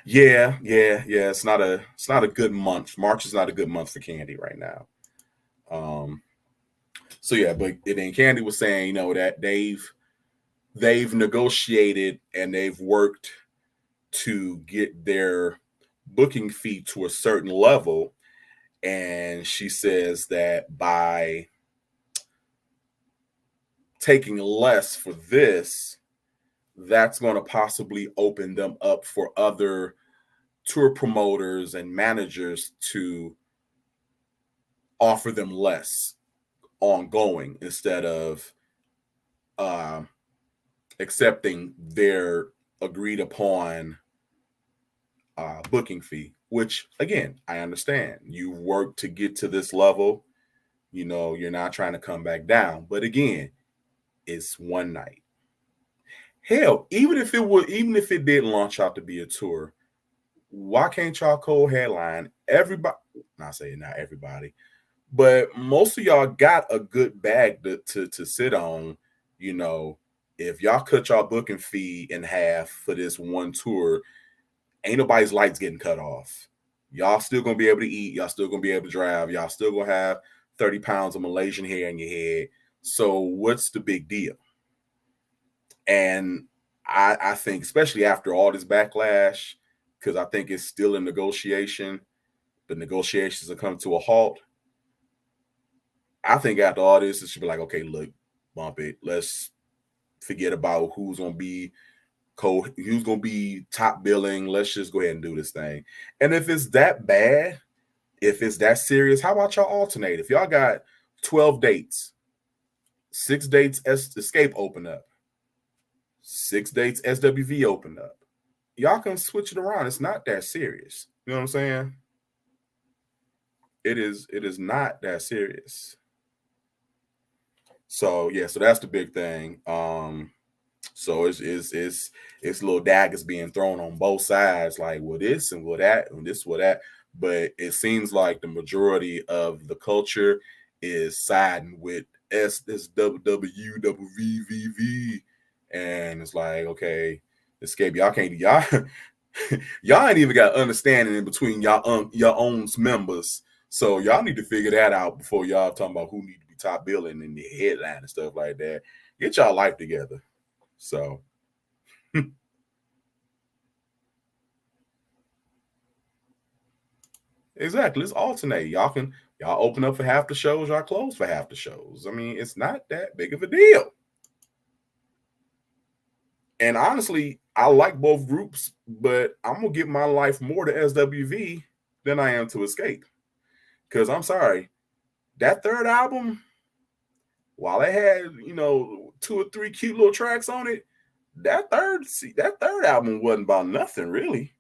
Yeah. It's not a good month. March is not a good month for Candy right now. So yeah, but then Candy was saying, that they've negotiated and they've worked to get their booking fee to a certain level. And she says that by taking less for this, that's going to possibly open them up for other tour promoters and managers to offer them less ongoing instead of accepting their agreed upon booking fee, which again, I understand. You've worked to get to this level. You're not trying to come back down. But again, it's one night. Hell, even if it did launch out to be a tour, why can't y'all co-headline? Everybody, not saying not everybody, but most of y'all got a good bag to sit on. If y'all cut y'all booking fee in half for this one tour, ain't nobody's lights getting cut off. Y'all still gonna be able to eat. Y'all still gonna be able to drive. Y'all still gonna have 30 pounds of Malaysian hair in your head. So what's the big deal? And I think, especially after all this backlash, because I think it's still in negotiation, the negotiations are coming to a halt. I think after all this, it should be like, okay, look, bump it. Let's forget about who's gonna be top billing. Let's just go ahead and do this thing. And if it's that bad, if it's that serious, how about y'all alternate? If y'all got 12 dates, 6 dates Escape open up, 6 dates SWV open up, y'all can switch it around. It's not that serious. You know what I'm saying? It is not that serious. So yeah, so that's the big thing. So it's little daggers being thrown on both sides, like, well, this and well that and this, well that. But it seems like the majority of the culture is siding with SWWVVV, and it's like, okay, Escape, y'all can't y'all y'all ain't even got understanding in between y'all your own members. So y'all need to figure that out before y'all talking about who need to be top billing in the headline and stuff like that. Get y'all life together. So Exactly. Let's alternate. Y'all open up for half the shows, y'all close for half the shows. I mean, it's not that big of a deal. And honestly, I like both groups, but I'm gonna give my life more to SWV than I am to Xscape. Because I'm sorry, that third album, while it had, two or three cute little tracks on it, that third album wasn't about nothing really.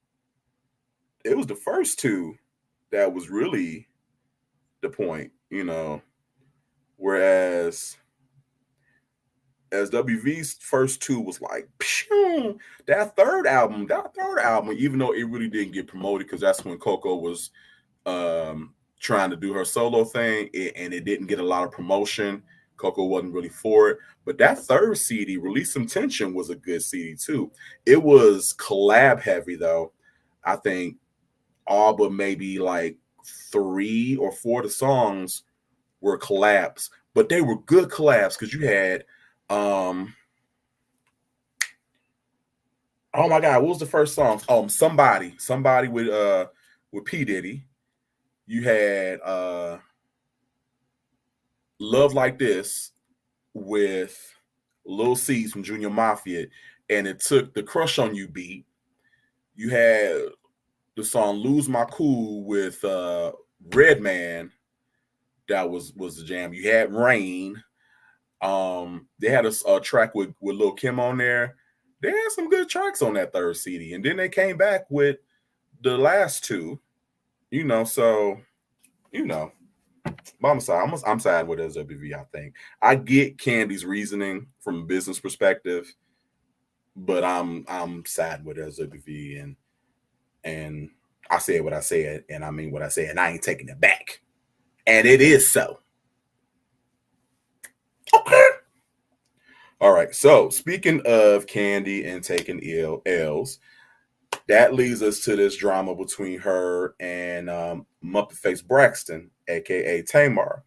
It was the first two that was really the point. Whereas SWV's first two was like, phew, that third album, even though it really didn't get promoted because that's when Coco was trying to do her solo thing, and it didn't get a lot of promotion. Coco wasn't really for it. But that third CD, Release Some Tension, was a good CD too. It was collab heavy though. I think all but maybe like 3 or 4 of the songs were collabs, but they were good collabs because you had oh my god, what was the first song? Somebody with P Diddy. You had Love Like This with Lil C's from Junior Mafia, and it took the Crush on You beat. You had the song Lose My Cool with Redman. That was the jam. You had Rain. They had a track with Lil Kim on there. They had some good tracks on that third CD, and then they came back with the last two. So you know, but I'm sad with SWV. I think I get Candy's reasoning from a business perspective, but I'm sad with SWV, and I said what I said, and I mean what I said, and I ain't taking it back, and it is so. Okay. All right. So speaking of Candy and taking L's, that leads us to this drama between her and Muppet Face Braxton, aka Tamar.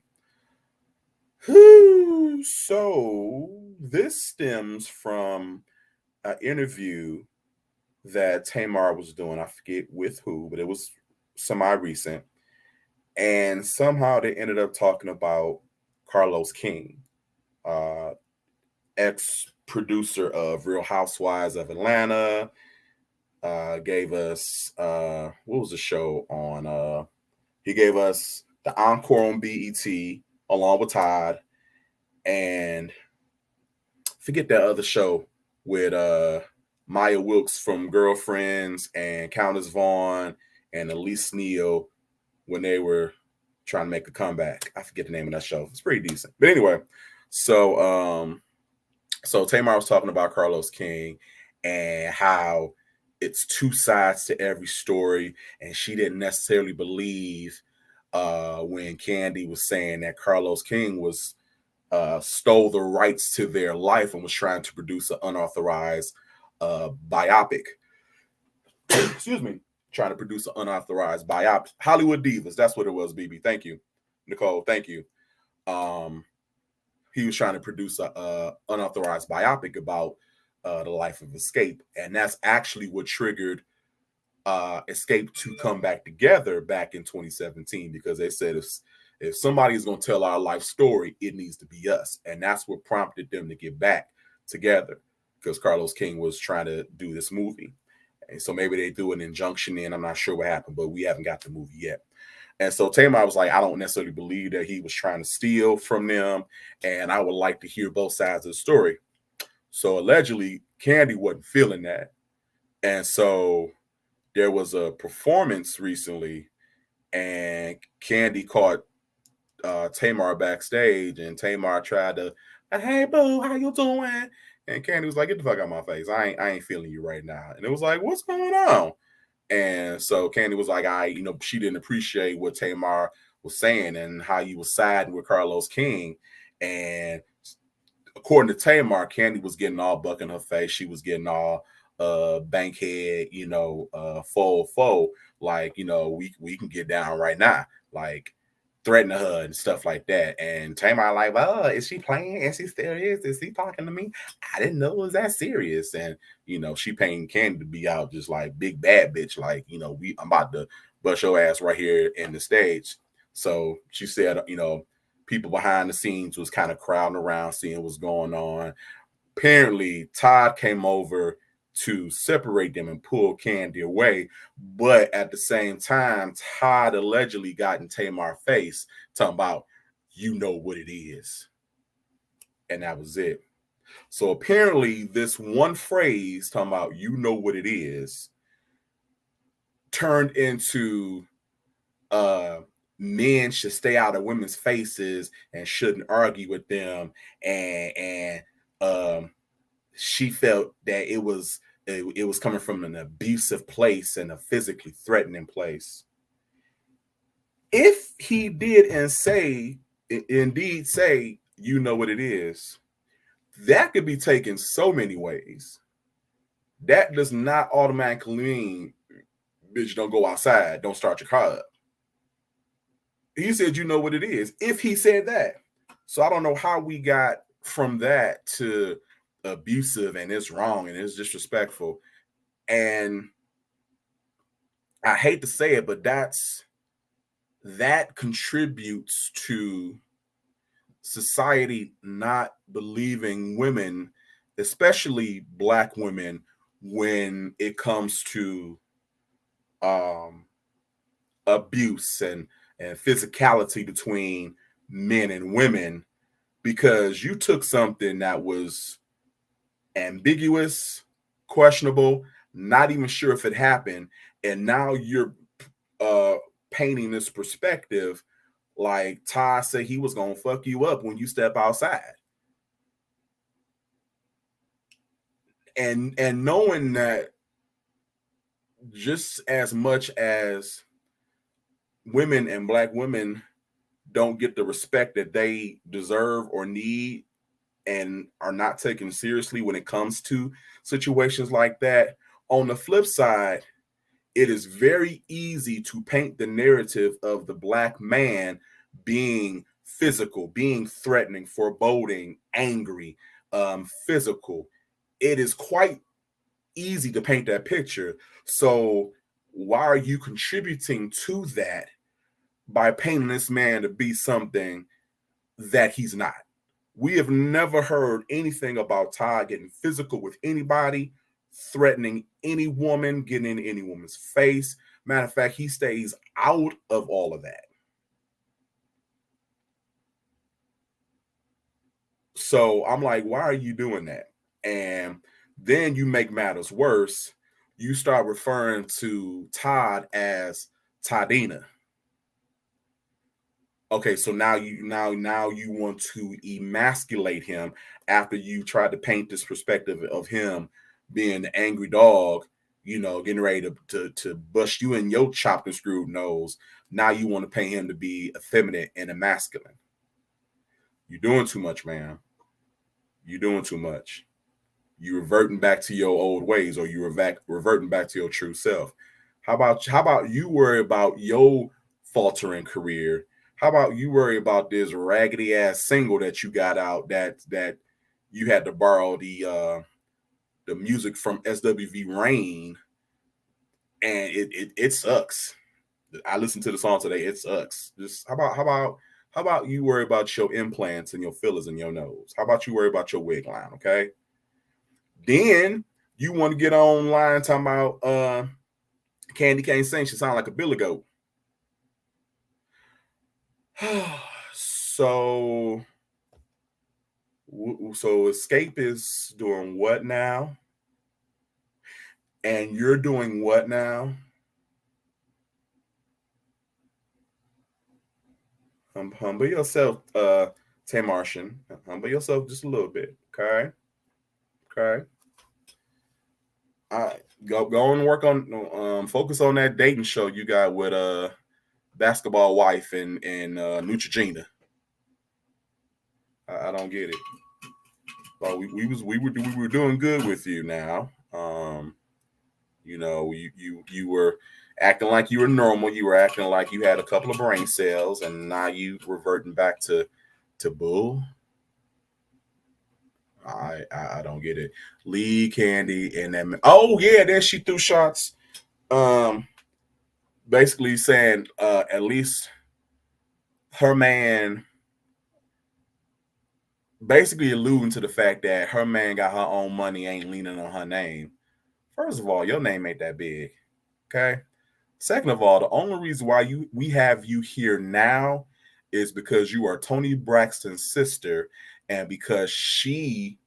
So this stems from an interview that Tamar was doing. I forget with who, but it was semi-recent. And somehow they ended up talking about Carlos King, uh, ex-producer of Real Housewives of Atlanta. Gave us what was the show on? He gave us the Encore on BET along with Todd, and forget that other show with Maya Wilkes from Girlfriends and Countess Vaughn and Elise Neal when they were trying to make a comeback. I forget the name of that show. It's pretty decent. But anyway, so Tamar was talking about Carlos King and how it's two sides to every story, and she didn't necessarily believe when Candy was saying that Carlos King was stole the rights to their life and was trying to produce an unauthorized biopic. Excuse me, trying to produce an unauthorized biopic. Hollywood Divas, that's what it was. BB, thank you, Nicole, thank you. Um, he was trying to produce a unauthorized biopic about the life of Xscape, and that's actually what triggered Xscape to come back together back in 2017, because they said if somebody is going to tell our life story, it needs to be us, and that's what prompted them to get back together, because Carlos King was trying to do this movie, and so maybe they threw an injunction in. I'm not sure what happened, but we haven't got the movie yet. And so Tamar was like, I don't necessarily believe that he was trying to steal from them, and I would like to hear both sides of the story. So allegedly, Candy wasn't feeling that, and so there was a performance recently, and Candy caught Tamar backstage, and Tamar tried to, hey boo, how you doing? And Candy was like, get the fuck out of my face. I ain't feeling you right now. And it was like, what's going on? And so Candy was like, she didn't appreciate what Tamar was saying and how you was siding with Carlos King. And according to Tamar, Candy was getting all buck in her face. She was getting all bankhead, faux, like, we can get down right now, like threatening her and stuff like that. And Tamar like, well, is she playing? Is she serious? Is he talking to me? I didn't know it was that serious. And she paying Candy to be out just like big bad bitch, like, I'm about to bust your ass right here in the stage. So she said, people behind the scenes was kind of crowding around, seeing what's going on. Apparently, Todd came over to separate them and pull Kandi away. But at the same time, Todd allegedly got in Tamar's face, talking about, you know what it is. And that was it. So apparently, this one phrase, talking about, you know what it is, turned into men should stay out of women's faces and shouldn't argue with them. And she felt that it was coming from an abusive place and a physically threatening place. If he did indeed say, you know what it is, that could be taken so many ways. That does not automatically mean, bitch, don't go outside, don't start your car up. He said, you know what it is, if he said that. So I don't know how we got from that to abusive and it's wrong and it's disrespectful. And I hate to say it, but that contributes to society not believing women, especially Black women, when it comes to abuse and physicality between men and women, because you took something that was ambiguous, questionable, not even sure if it happened, and now you're painting this perspective like Ty said he was gonna fuck you up when you step outside. And knowing that just as much as women and Black women don't get the respect that they deserve or need and are not taken seriously when it comes to situations like that, on the flip side, it is very easy to paint the narrative of the Black man being physical, being threatening, foreboding, angry, physical. It is quite easy to paint that picture. So why are you contributing to that by painting this man to be something that he's not? We have never heard anything about Todd getting physical with anybody, threatening any woman, getting in any woman's face. Matter of fact, he stays out of all of that. So I'm like, why are you doing that? And then you make matters worse. You start referring to Todd as Toddina. Okay, so now you want to emasculate him after you tried to paint this perspective of him being the angry dog, getting ready to bust you in your chopped and screwed nose. Now you want to paint him to be effeminate and emasculine. You're doing too much, man. You're doing too much. You're reverting back to your old ways, or you're reverting back to your true self. How about you worry about your faltering career? How about you worry about this raggedy ass single that you got out that you had to borrow the music from SWV Rain, and it sucks. I listened to the song today. It sucks. Just how about you worry about your implants and your fillers in your nose? How about you worry about your wig line? Okay. Then you want to get online talking about Kandi can't sing. She sound like a billy goat. So Escape is doing what now? And you're doing what now? Humble yourself, Tamartian. Humble yourself just a little bit, okay? Okay. All right. Go and work on focus on that dating show you got with Basketball Wife and Neutrogena. I don't get it. Well, we were doing good with you now. You were acting like you were normal. You were acting like you had a couple of brain cells, and now you reverting back to bull. I don't get it. Lee Kandi and then oh yeah, then she threw shots. basically saying at least her man, basically alluding to the fact that her man got her own money, ain't leaning on her name. First of all, your name ain't that big. Okay. Second of all, the only reason why we have you here now is because you are Toni Braxton's sister, and because she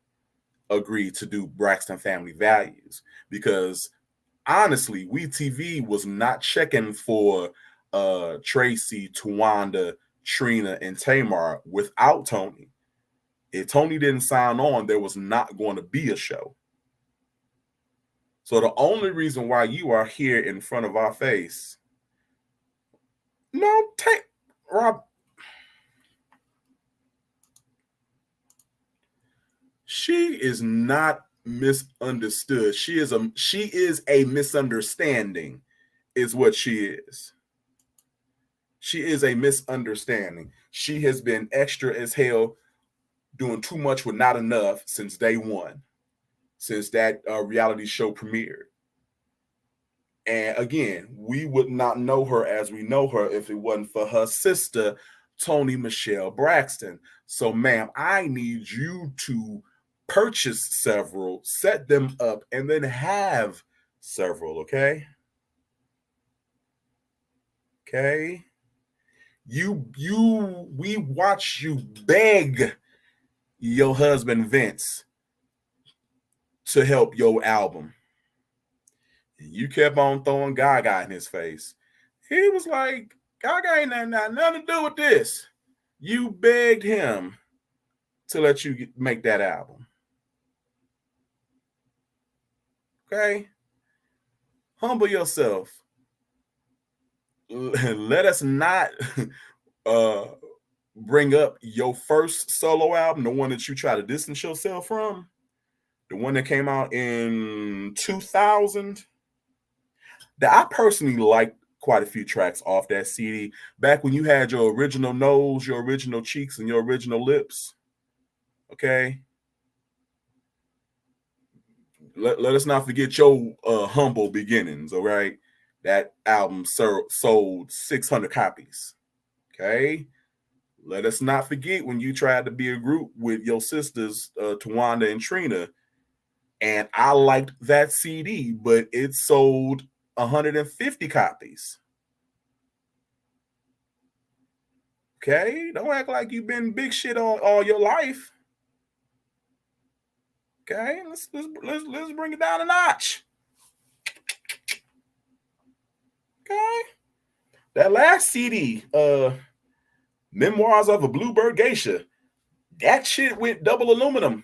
agreed to do Braxton Family Values. Because honestly, WeTV was not checking for Tracy, Tawanda, Trina, and Tamar without Toni. If Toni didn't sign on, there was not going to be a show. So the only reason why you are here in front of our face, no, take Rob. She is not misunderstood. She is a misunderstanding, is what she is. She is a misunderstanding. She has been extra as hell, doing too much with not enough since day one, since that reality show premiered. And again, we would not know her as we know her if it wasn't for her sister, Toni Michelle Braxton. So, ma'am, I need you to purchase several, set them up, and then have several, okay? Okay. We watch you beg your husband Vince to help your album. You kept on throwing Gaga in his face. He was like, Gaga ain't nothing to do with this. You begged him to let you make that album. Okay? Humble yourself. Let us not bring up your first solo album, the one that you try to distance yourself from, the one that came out in 2000. That I personally liked quite a few tracks off that CD. Back when you had your original nose, your original cheeks, and your original lips. Okay? Let us not forget your humble beginnings, all right? That album sold 600 copies. Okay? Let us not forget when you tried to be a group with your sisters, Tawanda and Trina. And I liked that CD, but it sold 150 copies. Okay? Don't act like you've been big shit all your life. Okay? Let's bring it down a notch. Okay? That last CD, Memoirs of a Bluebird Geisha, that shit went double aluminum.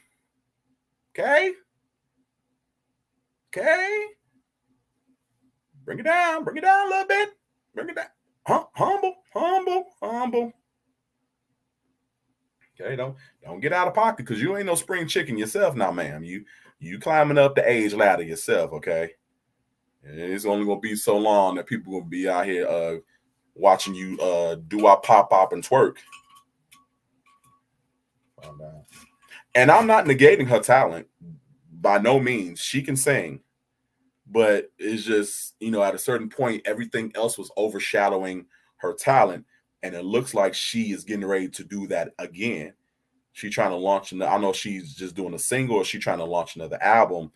Okay? Okay? Bring it down a little bit. Bring it down. Humble. Okay, don't get out of pocket because you ain't no spring chicken yourself now, ma'am. You climbing up the age ladder yourself, okay? And it's only gonna be so long that people gonna be out here watching you do our pop and twerk. And I'm not negating her talent by no means. She can sing, but it's just, at a certain point, everything else was overshadowing her talent. And it looks like she is getting ready to do that again. She's trying to launch, I don't know if she's just doing a single or she's trying to launch another album,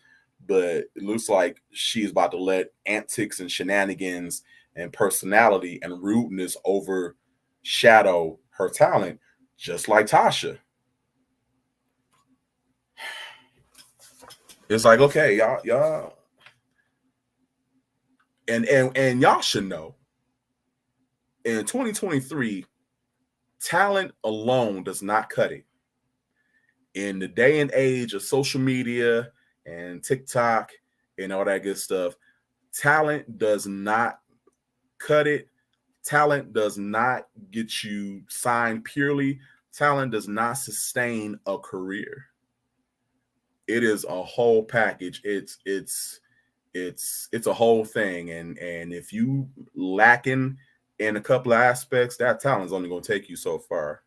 but it looks like she's about to let antics and shenanigans and personality and rudeness overshadow her talent, just like Tasha. It's like, okay, y'all, and y'all should know, in 2023, talent alone does not cut it. In the day and age of social media and TikTok and all that good stuff, talent does not cut it. Talent does not get you signed purely. Talent does not sustain a career. It is a whole package. It's a whole thing. And if you lacking in a couple of aspects, that talent is only going to take you so far.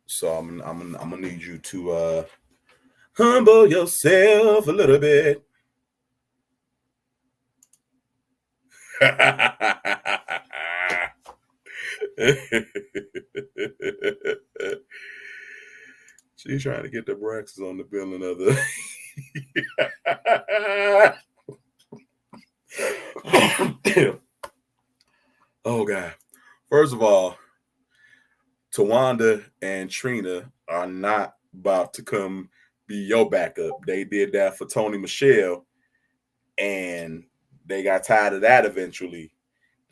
So I'm gonna need you to humble yourself a little bit. She's trying to get the Braxes on the billing of the. Oh God! First of all, Tawanda and Trina are not about to come be your backup. They did that for Tony Michelle, and they got tired of that eventually.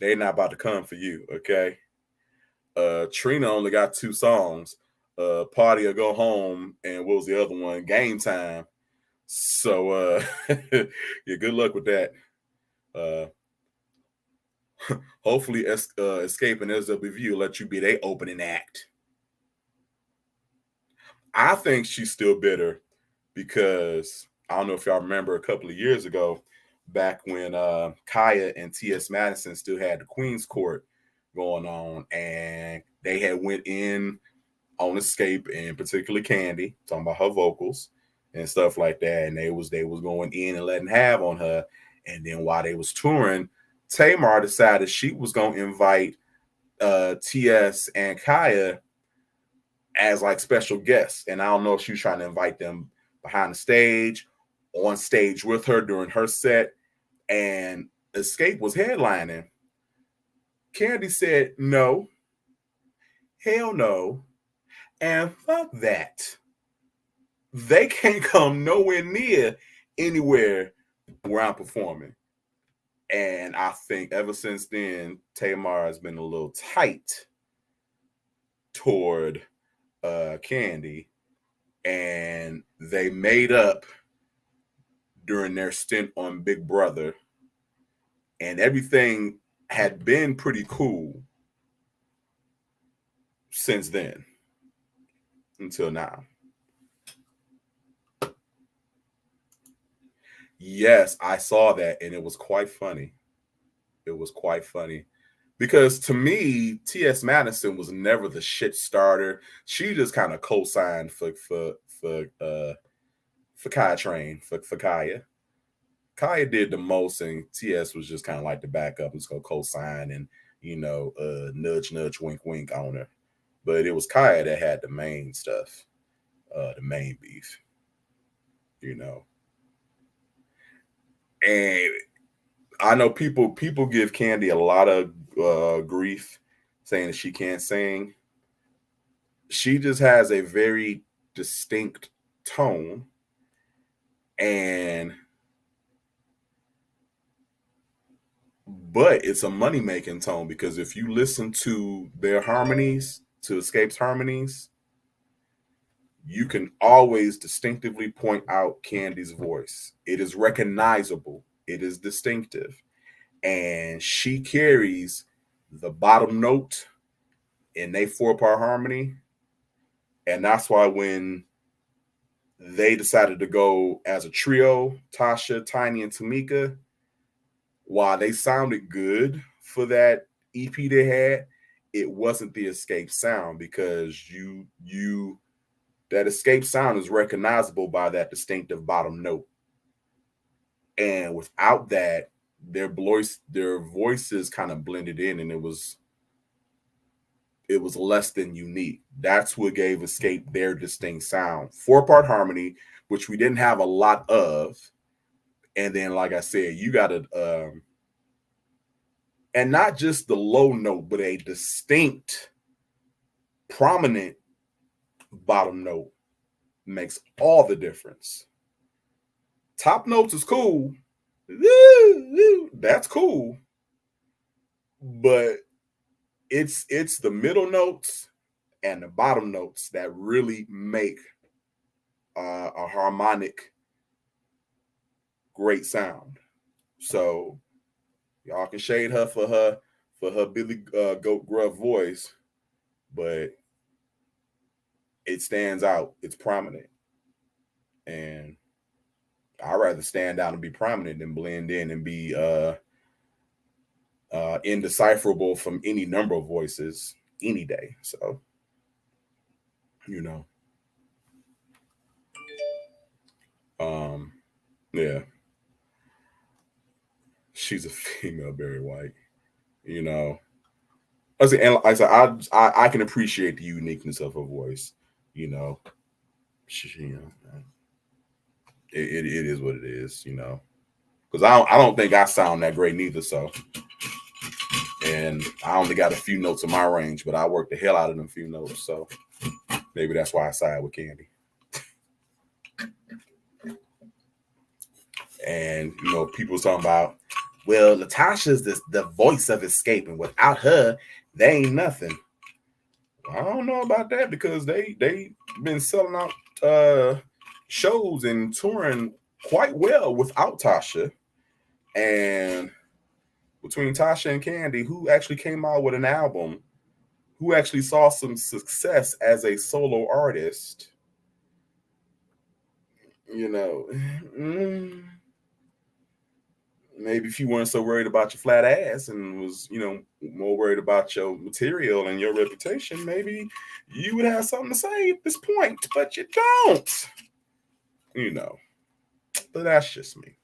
They're not about to come for you, okay? Trina only got two songs. Party or Go Home, and what was the other one? Game Time. So yeah, good luck with that. Uh Hopefully Escape and SWV will let you be their opening act. I think she's still bitter because I don't know if y'all remember a couple of years ago, back when Kaya and T.S. Madison still had the Queen's Court going on, and they had went in on Escape, and particularly Candy, talking about her vocals and stuff like that, and they was going in and letting have on her, and then while they was touring, Tamar decided she was gonna invite T.S. and Kaya as like special guests. And I don't know if she was trying to invite them behind the stage, on stage with her during her set. And Escape was headlining. Candy said, no, hell no, and fuck that. They can't come nowhere near anywhere where I'm performing. And I think ever since then, Tamar has been a little tight toward Candy, and they made up during their stint on Big Brother, and everything had been pretty cool since then until now. Yes, I saw that, and it was quite funny. It was quite funny because to me, T.S. Madison was never the shit starter. She just kind of co-signed for Kaya Train for Kaya. Kaya did the most, and TS was just kind of like the backup. It's gonna co-sign and nudge, nudge, wink, wink on her. But it was Kaya that had the main stuff, the main beef, you know. And I know people give Candy a lot of grief, saying that she can't sing. She just has a very distinct tone, and but it's a money making tone because if you listen to their harmonies, to Escape's harmonies, you can always distinctively point out Candy's voice. It is recognizable, it is distinctive, and she carries the bottom note in a four-part harmony. And that's why when they decided to go as a trio, Tasha, Tiny, and Tamika, while they sounded good for that EP they had, it wasn't the Escape sound because you that Escape sound is recognizable by that distinctive bottom note. And without that, their voices kind of blended in, and it was less than unique. That's what gave Escape their distinct sound. Four-part harmony, which we didn't have a lot of. And then, like I said, you got to and not just the low note, but a distinct, prominent bottom note makes all the difference. Top notes is cool. That's cool. But it's the middle notes and the bottom notes that really make a harmonic great sound. So y'all can shade her for her Billy Goat Gruff voice, but it stands out. It's prominent, and I'd rather stand out and be prominent than blend in and be indecipherable from any number of voices any day. So, you know, um, yeah. she's a female Barry White. You know, I say, and like I said, I can appreciate the uniqueness of her voice. You know, you know, it is what it is. You know, because I don't think I sound that great neither. So, and I only got a few notes in my range, but I work the hell out of them few notes. So maybe that's why I side with Candy. And you know, people talking about, well, Latasha's the voice of Escape, and without her, they ain't nothing. I don't know about that because they been selling out shows and touring quite well without Tasha. And between Tasha and Candy, who actually came out with an album, who actually saw some success as a solo artist, you know, maybe if you weren't so worried about your flat ass and was, you know, more worried about your material and your reputation, maybe you would have something to say at this point, but you don't, you know. But that's just me.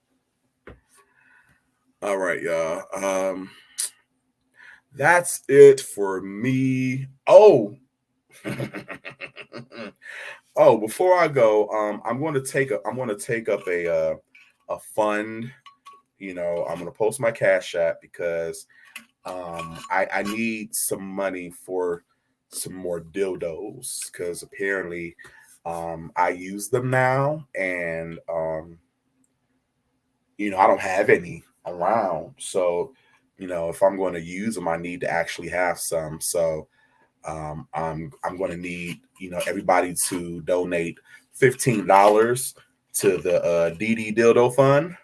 All right, y'all. That's it for me. Oh, oh, before I go, I'm going to take up a fund. You know, I'm going to post my Cash App because I need some money for some more dildos because apparently I use them now, and you know, I don't have any around. So, you know, if I'm going to use them, I need to actually have some. So, I'm going to need, you know, everybody to donate $15 to the DD Dildo Fund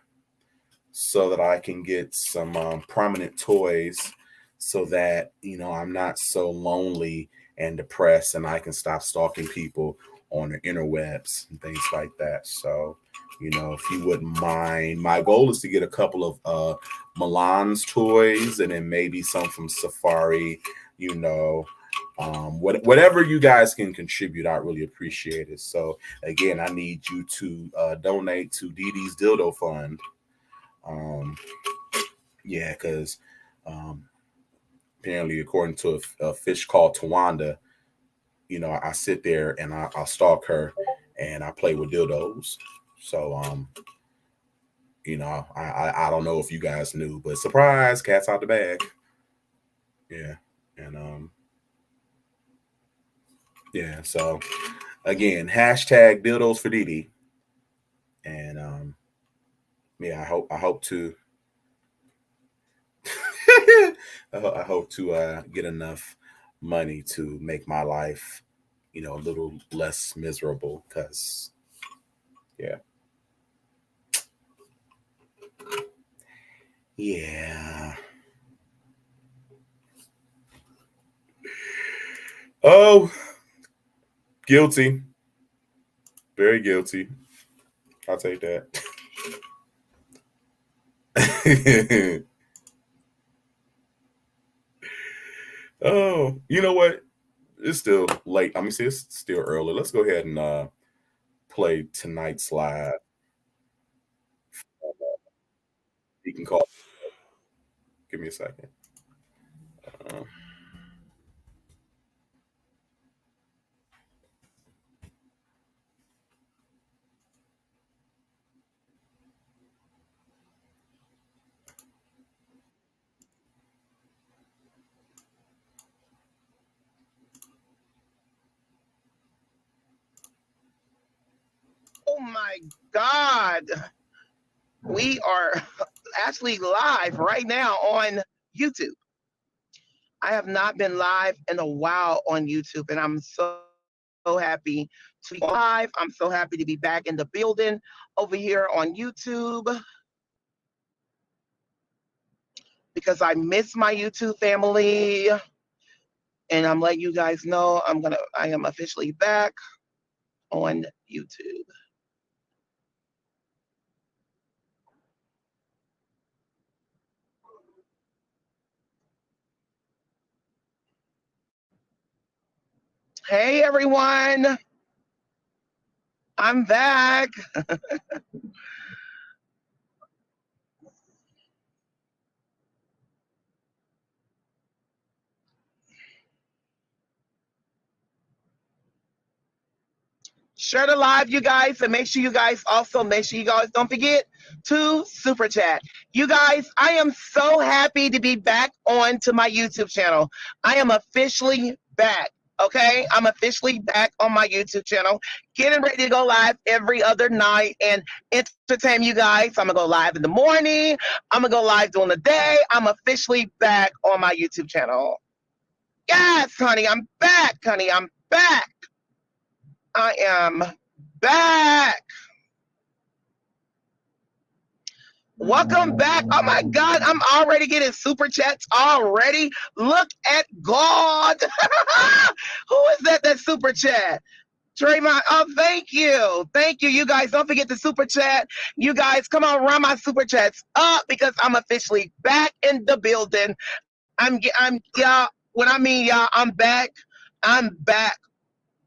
so that I can get some prominent toys, so that, you know, I'm not so lonely and depressed, and I can stop stalking people on the interwebs and things like that. So, you know, if you wouldn't mind, my goal is to get a couple of Milan's toys, and then maybe some from Safari, you know. Whatever you guys can contribute, I really appreciate it. So again, I need you to donate to Dee Dee's Dildo Fund. um yeah, because apparently, according to a fish called Tawanda, you know, I sit there and I stalk her and I play with dildos. So you know, I don't know if you guys knew, but surprise, cat's out the bag. Yeah. And yeah, so again, hashtag dildos for Didi. And yeah, I hope to I hope to get enough money to make my life, you know, a little less miserable. Because yeah, yeah. Oh, guilty, very guilty. I'll take that. Oh, you know what? It's still late. I mean, see, it's still early. Let's go ahead and play tonight's live. You can call. Give me a second. Uh, Oh my God. We are actually live right now on YouTube. I have not been live in a while on YouTube, and I'm so happy to be live. I'm so happy to be back in the building over here on YouTube because I miss my YouTube family. And I'm letting you guys know I am officially back on YouTube. Hey everyone, I'm back. Share the live, you guys, and make sure you guys don't forget to super chat. You guys, I am so happy to be back on to my YouTube channel. I am officially back. Okay, I'm officially back on my YouTube channel, getting ready to go live every other night and entertain you guys. I'm gonna go live in the morning. I'm gonna go live during the day. I'm officially back on my YouTube channel. Yes, honey, I'm back, honey. I'm back. I am back. Welcome back. Oh my God, I'm already getting super chats already. Look at God. Who is that super chat? Trayvon, oh, thank you. Thank you. You guys, don't forget the super chat. You guys, come on, run my super chats up because I'm officially back in the building. Y'all, when I mean y'all, I'm back. I'm back.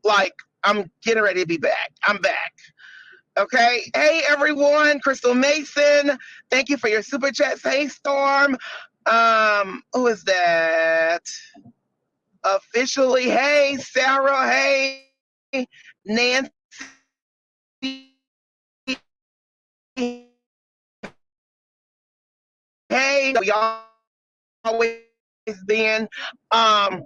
Like, I'm getting ready to be back. I'm back. Okay. Hey, everyone. Crystal Mason, thank you for your super chats. Hey, Storm. Who is that? Officially. Hey, Sarah. Hey, Nancy. Hey, y'all always been. I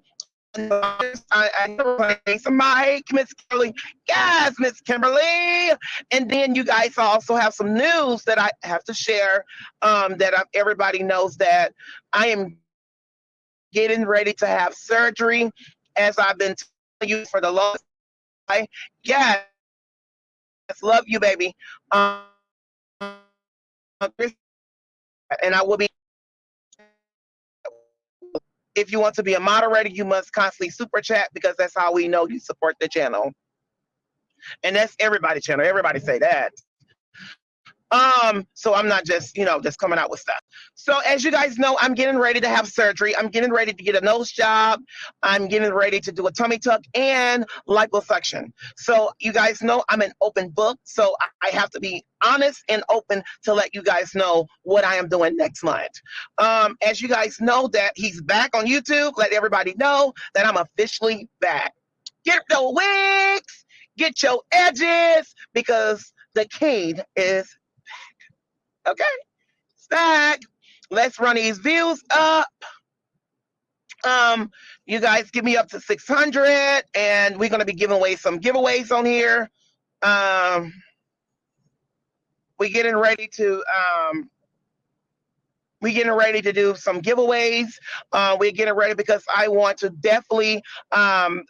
never play somebody, Miss Kimberly. Yes, Miss Kimberly. And then you guys also have some news that I have to share. Everybody knows that I am getting ready to have surgery, as I've been telling you for the longest time. Yes, love you, baby. And I will be. If you want to be a moderator, you must constantly super chat because that's how we know you support the channel. And that's everybody's channel. Everybody say that. So I'm not just, just coming out with stuff. So as you guys know, I'm getting ready to have surgery. I'm getting ready to get a nose job. I'm getting ready to do a tummy tuck and liposuction. So you guys know I'm an open book. So I have to be honest and open to let you guys know what I am doing next month. As you guys know that he's back on YouTube, let everybody know that I'm officially back. Get the wigs, get your edges, because the king is okay. Stack. Let's run these views up. You guys give me up to 600, and we're gonna be giving away some giveaways on here. We're getting ready to do some giveaways. We're getting ready because I want to definitely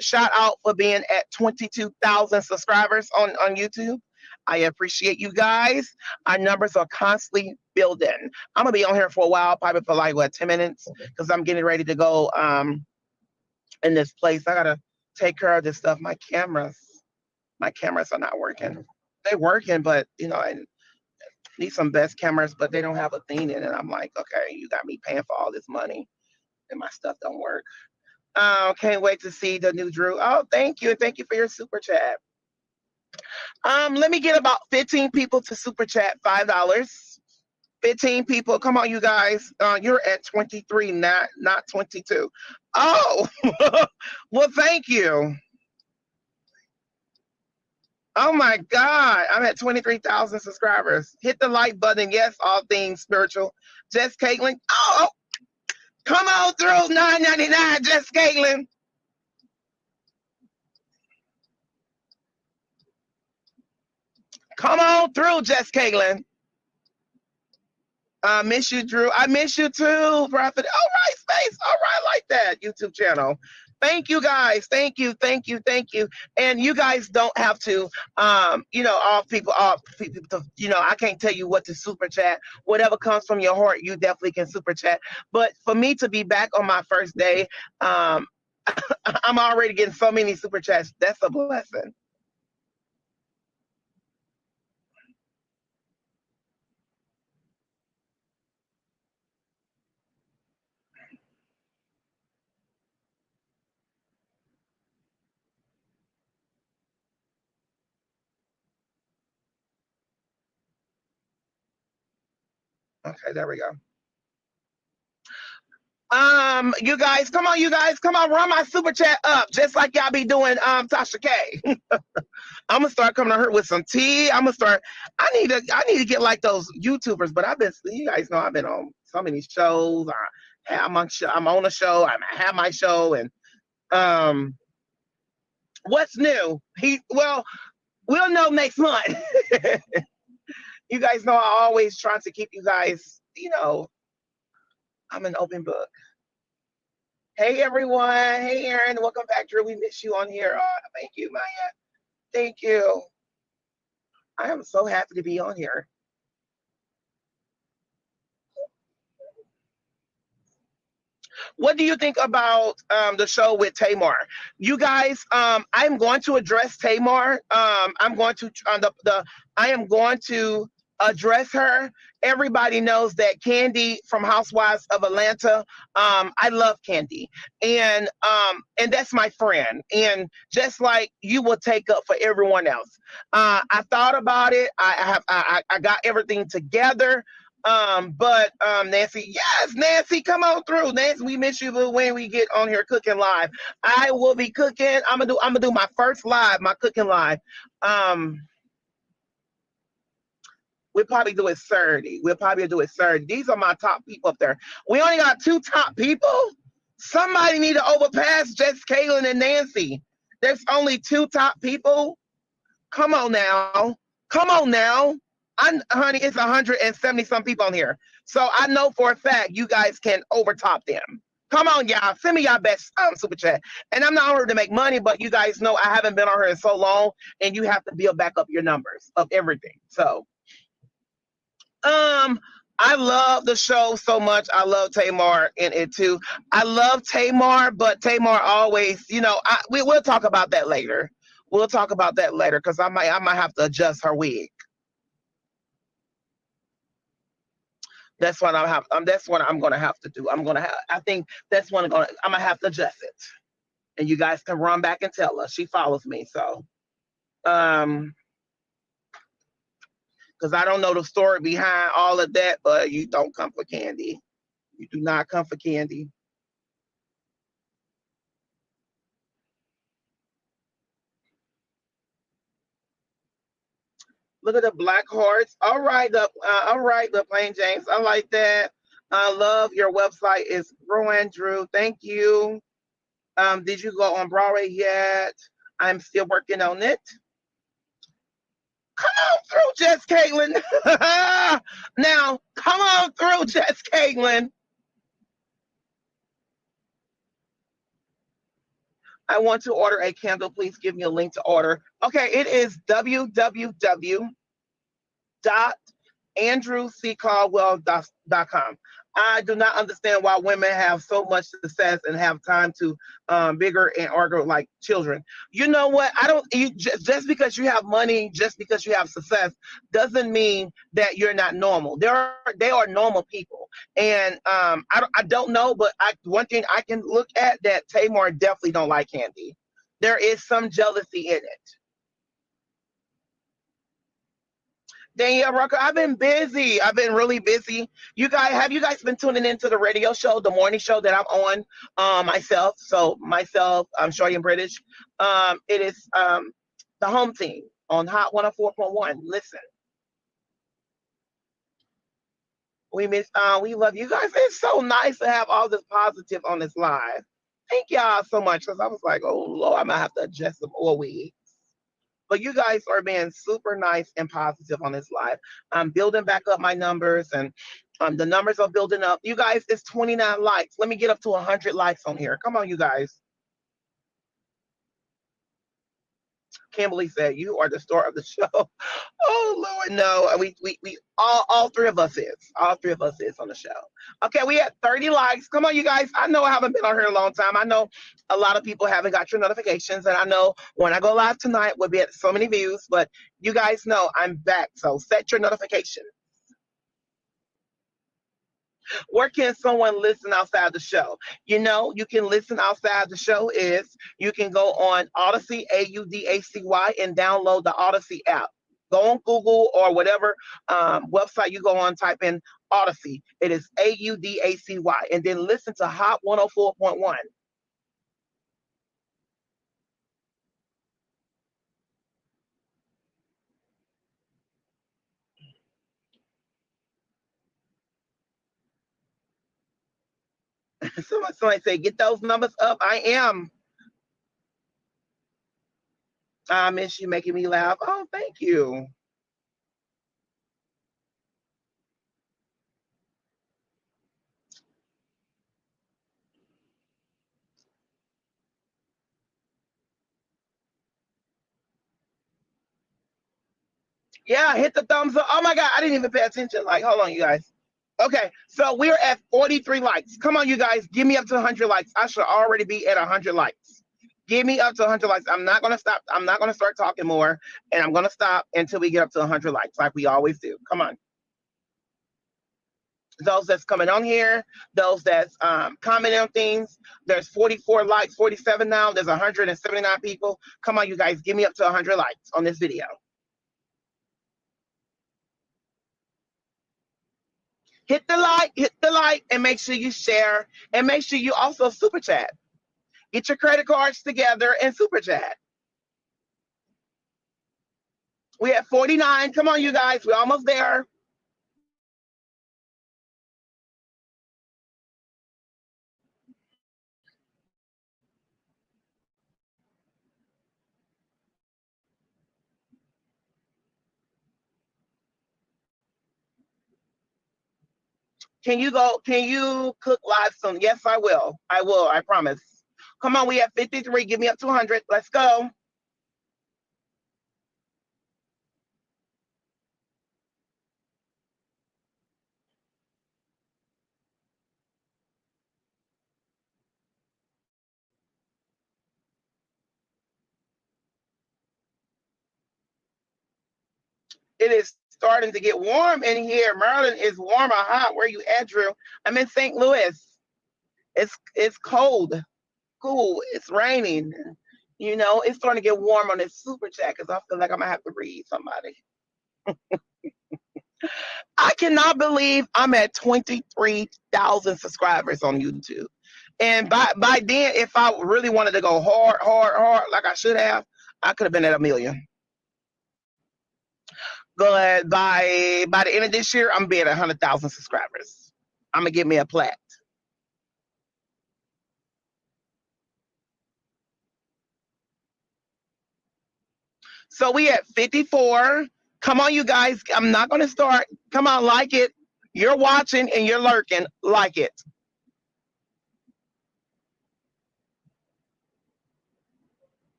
shout out for being at 22,000 subscribers on YouTube. I appreciate you guys. Our numbers are constantly building. I'm gonna be on here for a while, probably for like 10 minutes, because I'm getting ready to go in this place. I gotta take care of this stuff. My cameras are not working. They're working, but I need some best cameras, but they don't have a thing in it. I'm like, okay, you got me paying for all this money and my stuff don't work. Can't wait to see the new Drew. Oh, thank you. Thank you for your super chat. Let me get about 15 people to super chat $5. 15 people. Come on, you guys. You're at 23, not 22. Oh, well, thank you. Oh my God, I'm at 23,000 subscribers. Hit the like button. Yes, all things spiritual. Jess Caitlin. Oh, come on through, $9.99, Jess Caitlin. Come on through, Jess Caitlin. I miss you, Drew. I miss you too, Prophet. All right, Space. All right, like that YouTube channel. Thank you guys. Thank you. And you guys don't have to, all people, I can't tell you what to super chat. Whatever comes from your heart, you definitely can super chat. But for me to be back on my first day, I'm already getting so many super chats. That's a blessing. Okay, there we go. You guys, come on, run my super chat up, just like y'all be doing, Tasha K. I'm gonna start coming to her with some tea. I'm gonna start. I need to get like those YouTubers, but you guys know I've been on so many shows. I'm on a show. I have my show, and um, what's new? We'll know next month. You guys know I always try to keep you guys. I'm an open book. Hey everyone. Hey Aaron. Welcome back, Drew. We miss you on here. Thank you, Maya. Thank you. I am so happy to be on here. What do you think about the show with Tamar? You guys, I'm going to address Tamar. I'm going to I am going to address her. Everybody knows that Candy from Housewives of Atlanta. I love Candy, and that's my friend. And just like you will take up for everyone else, I thought about it. I got everything together. But Nancy, yes, Nancy, come on through. Nancy, we miss you when we get on here cooking live. I will be cooking. I'm gonna do my first live, my cooking live. We'll probably do it Saturday. These are my top people up there. We only got two top people. Somebody need to overpass Jess, Caitlin, and Nancy. There's only two top people. Come on now. Come on now. Honey, it's 170 some people on here. So I know for a fact you guys can overtop them. Come on, y'all. Send me y'all best super chat. And I'm not on here to make money, but you guys know I haven't been on here in so long, and you have to build back up your numbers of everything. So I love the show so much. I love Tamar in it too. I love Tamar, but Tamar always, we'll talk about that later. We'll talk about that later because I might have to adjust her wig. That's what that's what I'm gonna have to do. I think that's what I'm gonna have to adjust it. And you guys can run back and tell her. She follows me, so because I don't know the story behind all of that, but you don't come for Candy. You do not come for Candy. Look at the black hearts. All right, the plain James. I like that. I love your website is Rowan Drew. Thank you. Did you go on Broadway yet? I'm still working on it. Come on through, Jess Caitlin. Now, come on through, Jess Caitlin. I want to order a candle. Please give me a link to order. Okay, it is www.andrewccaldwell.com. I do not understand why women have so much success and have time to bigger and argue like children. You know what? Just because you have money, just because you have success, doesn't mean that you're not normal. They are normal people, and I don't know, but one thing I can look at that Tamar definitely don't like Candy. There is some jealousy in it. Danielle Rucker, I've been busy. I've been really busy. Have you guys been tuning into the radio show, the morning show that I'm on myself? So myself, I'm Shorty and British. It is the home team on Hot 104.1. Listen, we love you guys. It's so nice to have all this positive on this live. Thank y'all so much because I was like, oh Lord, I'm gonna have to adjust some oil wigs. But you guys are being super nice and positive on this live. I'm building back up my numbers, and the numbers are building up. You guys, it's 29 likes. Let me get up to 100 likes on here. Come on, you guys. Kimberly said, "You are the star of the show." Oh Lord, no. We all three of us is. All three of us is on the show. Okay, we had 30 likes. Come on, you guys. I know I haven't been on here a long time. I know a lot of people haven't got your notifications, and I know when I go live tonight, we'll be at so many views. But you guys know I'm back, so set your notification. Where can someone listen outside the show? You can listen outside the show is you can go on Audacy, AUDACY, and download the Audacy app. Go on Google or whatever website you go on, type in Audacy. It is Audacy. And then listen to Hot 104.1. Somebody say, get those numbers up. I am. I miss you making me laugh. Oh, thank you. Yeah, hit the thumbs up. Oh my God, I didn't even pay attention. Like, hold on, you guys. Okay, so we're at 43 likes. Come on, you guys, give me up to 100 likes. I should already be at 100 likes. Give me up to 100 likes. I'm not gonna stop. I'm not gonna start talking more, and I'm gonna stop until we get up to 100 likes, like we always do. Come on. Those that's coming on here, those that's commenting on things. There's 44 likes, 47 now. There's 179 people. Come on, you guys, give me up to 100 likes on this video. Hit the like, and make sure you share, and make sure you also super chat. Get your credit cards together and super chat. We at 49. Come on, you guys, we're almost there. Can you go? Can you cook live soon? Yes, I will. I will. I promise. Come on, we at 53. Give me up to 100. Let's go. It is starting to get warm in here. Maryland is warm or hot. Where you at, Drew? I'm in St. Louis. It's cold, cool. It's raining. You know, it's starting to get warm on this super chat because I feel like I'm gonna have to read somebody. I cannot believe I'm at 23,000 subscribers on YouTube. And by then, if I really wanted to go hard, like I should have, I could have been at 1 million. But by the end of this year, I'm gonna be at 100,000 subscribers. I'm gonna get me a plaque. So we at 54. Come on, you guys. I'm not gonna start. Come on, like it. You're watching and you're lurking. Like it.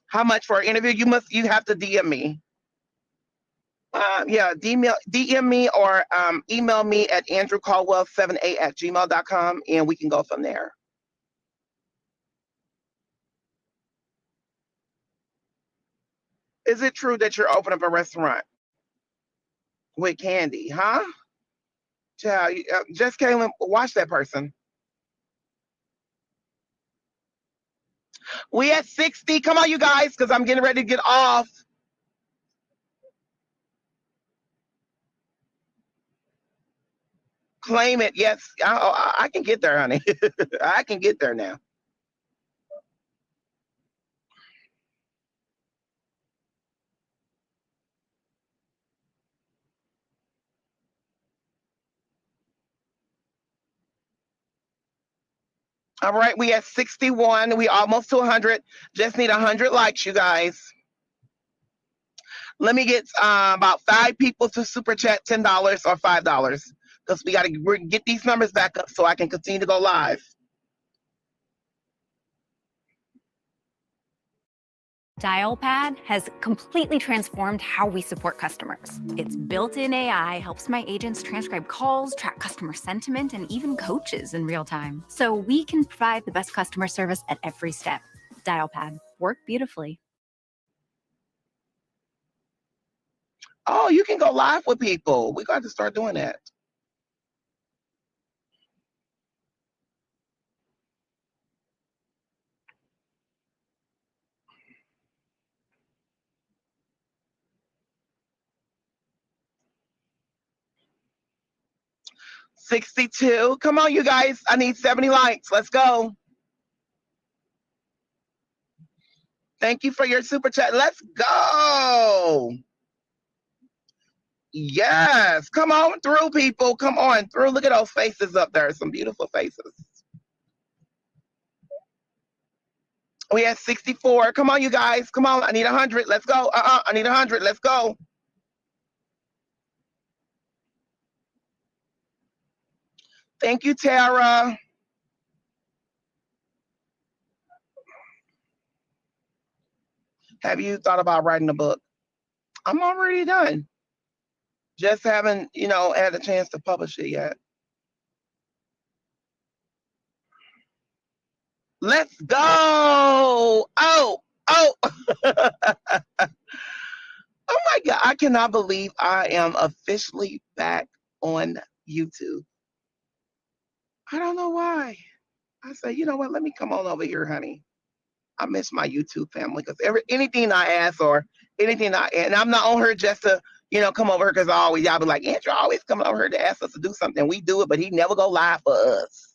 How much for an interview? You have to DM me. Yeah, DM me or email me at andrewcaldwell78@gmail.com and we can go from there. Is it true that you're opening up a restaurant with Candy? Huh? Child, just Kaylin, watch that person. We at 60. Come on, you guys, because I'm getting ready to get off. Claim it. Yes, I can get there, honey. I can get there now. All right, we at 61. We almost to 100. Just need 100 likes, you guys. Let me get about 5 people to super chat $10 or $5 because we got to get these numbers back up so I can continue to go live. Dialpad has completely transformed how we support customers. Its built-in AI helps my agents transcribe calls, track customer sentiment, and even coaches in real time. So we can provide the best customer service at every step. Dialpad, work beautifully. Oh, you can go live with people. We got to start doing that. 62. Come on, you guys. I need 70 likes. Let's go. Thank you for your super chat. Let's go. Yes. Come on through, people. Come on through. Look at those faces up there. Some beautiful faces. We had 64. Come on, you guys. Come on. I need 100. Let's go. I need 100. Let's go. Thank you, Tara. Have you thought about writing a book? I'm already done. Just haven't, had a chance to publish it yet. Let's go. Oh. Oh my God. I cannot believe I am officially back on YouTube. I don't know why. I say, you know what? Let me come on over here, honey. I miss my YouTube family because anything I ask or anything and I'm not on her just to, come over here because y'all be like, Andrew always coming over here to ask us to do something. We do it, but he never go live for us.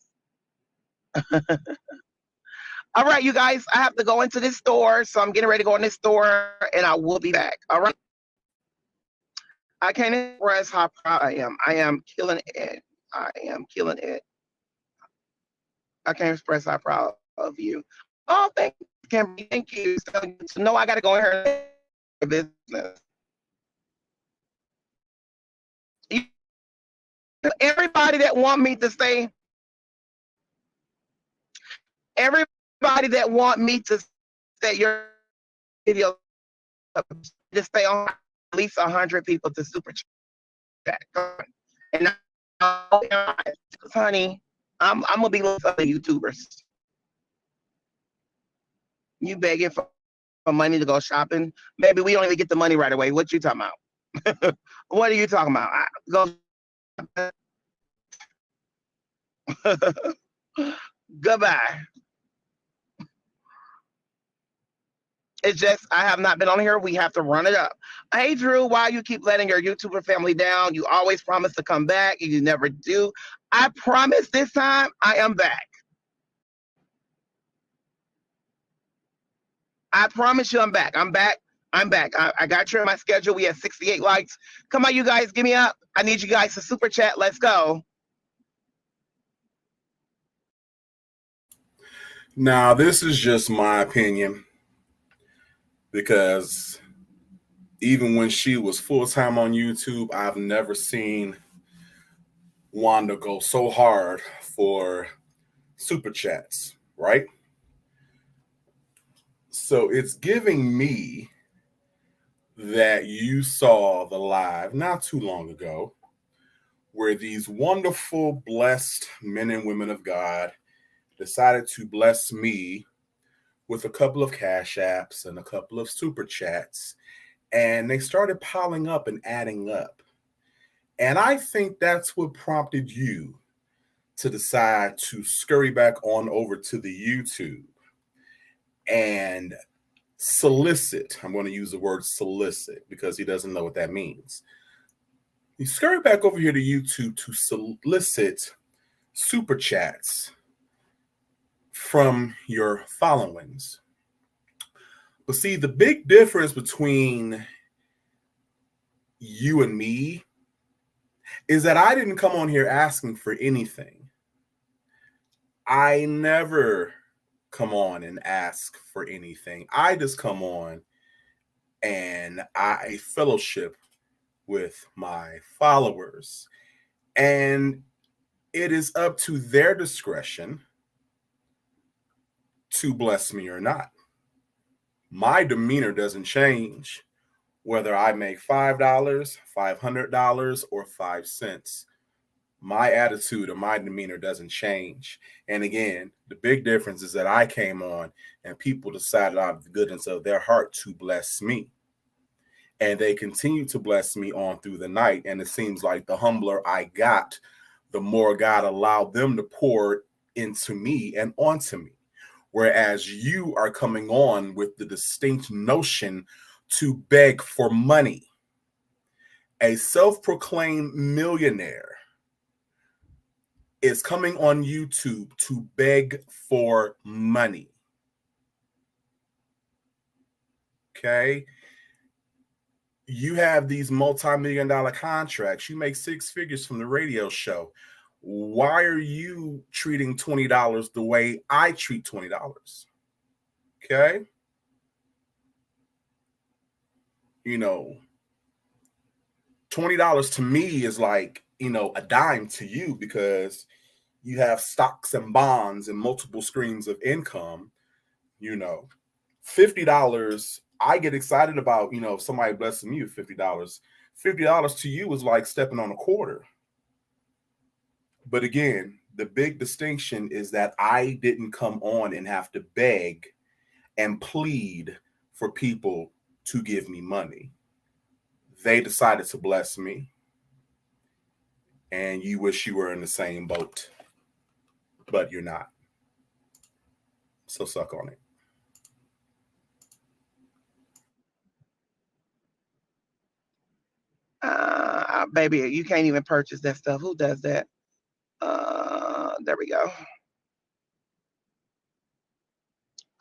All right, you guys, I have to go into this store. So I'm getting ready to go in this store and I will be back. All right. I can't express how proud I am. I am killing it. I am killing it. I can't express how proud of you. Oh, thank you, Kimberly. Thank you. So no, I got to go in here for business. Everybody that want me to stay, your video to stay on at least 100 people to super chat. And honey, I'm gonna be with other YouTubers. You begging for money to go shopping? Maybe we don't even get the money right away. What you talking about? What are you talking about? Go. Goodbye. It's just I have not been on here. We have to run it up. Hey Drew, why you keep letting your YouTuber family down? You always promise to come back and you never do. I promise this time I am back. I promise you I'm back. I'm back. I got you on my schedule. We have 68 likes. Come on, you guys, give me up. I need you guys to super chat. Let's go. Now, this is just my opinion because even when she was full-time on YouTube, I've never seen Wanda go so hard for super chats, right? So it's giving me that you saw the live not too long ago where these wonderful, blessed men and women of God decided to bless me with a couple of cash apps and a couple of super chats, and they started piling up and adding up. And I think that's what prompted you to decide to scurry back on over to the YouTube and solicit. I'm going to use the word solicit because he doesn't know what that means. You scurry back over here to YouTube to solicit super chats from your followings. But see, the big difference between you and me is that I didn't come on here asking for anything. I never come on and ask for anything. I just come on and I fellowship with my followers. And it is up to their discretion to bless me or not. My demeanor doesn't change whether I make $5, $500, or 5 cents. My attitude or my demeanor doesn't change. And again, the big difference is that I came on and people decided out of the goodness of their heart to bless me. And they continue to bless me on through the night. And it seems like the humbler I got, the more God allowed them to pour into me and onto me. Whereas you are coming on with the distinct notion to beg for money. A self-proclaimed millionaire is coming on YouTube to beg for money. Okay. You have these multi-million-dollar contracts. You make six figures from the radio show. Why are you treating $20 the way I treat $20? Okay. You know, $20 to me is like, you know, a dime to you because you have stocks and bonds and multiple streams of income. You know, $50, I get excited about, you know, somebody blessing me with $50. $50 to you is like stepping on a quarter. But again, the big distinction is that I didn't come on and have to beg and plead for people to give me money. They decided to bless me. And you wish you were in the same boat, but you're not. So suck on it. Baby, you can't even purchase that stuff. Who does that? There we go.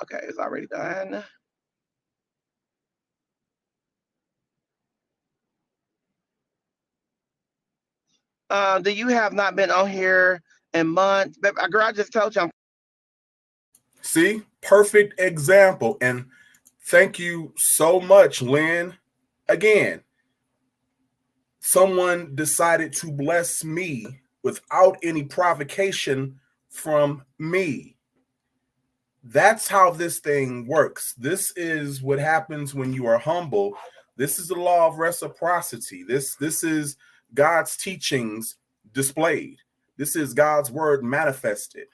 Okay, it's already done. You have not been on here in months. But girl, I just told you. See, perfect example. And thank you so much, Lynn. Again, someone decided to bless me without any provocation from me. That's how this thing works. This is what happens when you are humble. This is the law of reciprocity. This is God's teachings displayed. This is God's word manifested.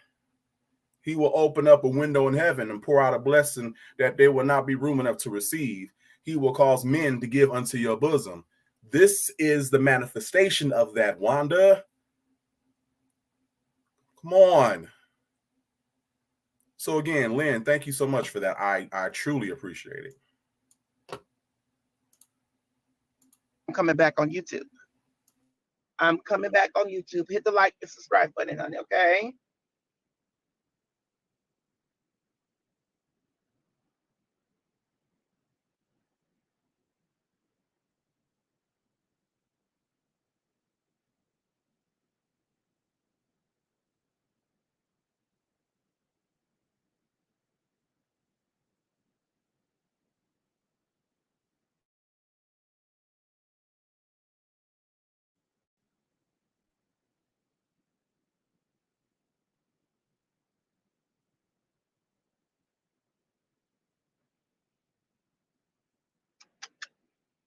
He will open up a window in heaven and pour out a blessing that there will not be room enough to receive. He will cause men to give unto your bosom. This is the manifestation of that, Wanda. Come on. So again, Lynn, thank you so much for that. I truly appreciate it. I'm coming back on YouTube. I'm coming back on YouTube. Hit the like and subscribe button, honey, okay?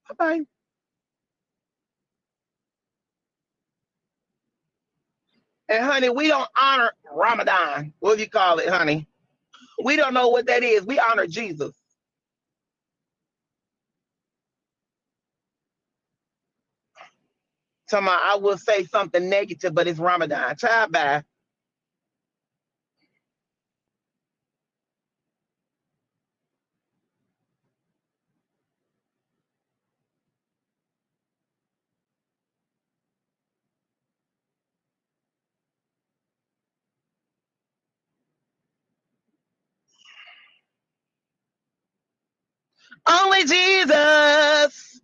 Bye-bye. And honey, we don't honor Ramadan. What do you call it, honey? We don't know what that is. We honor Jesus. Somehow I will say something negative, but it's Ramadan. Child, bye. Only Jesus.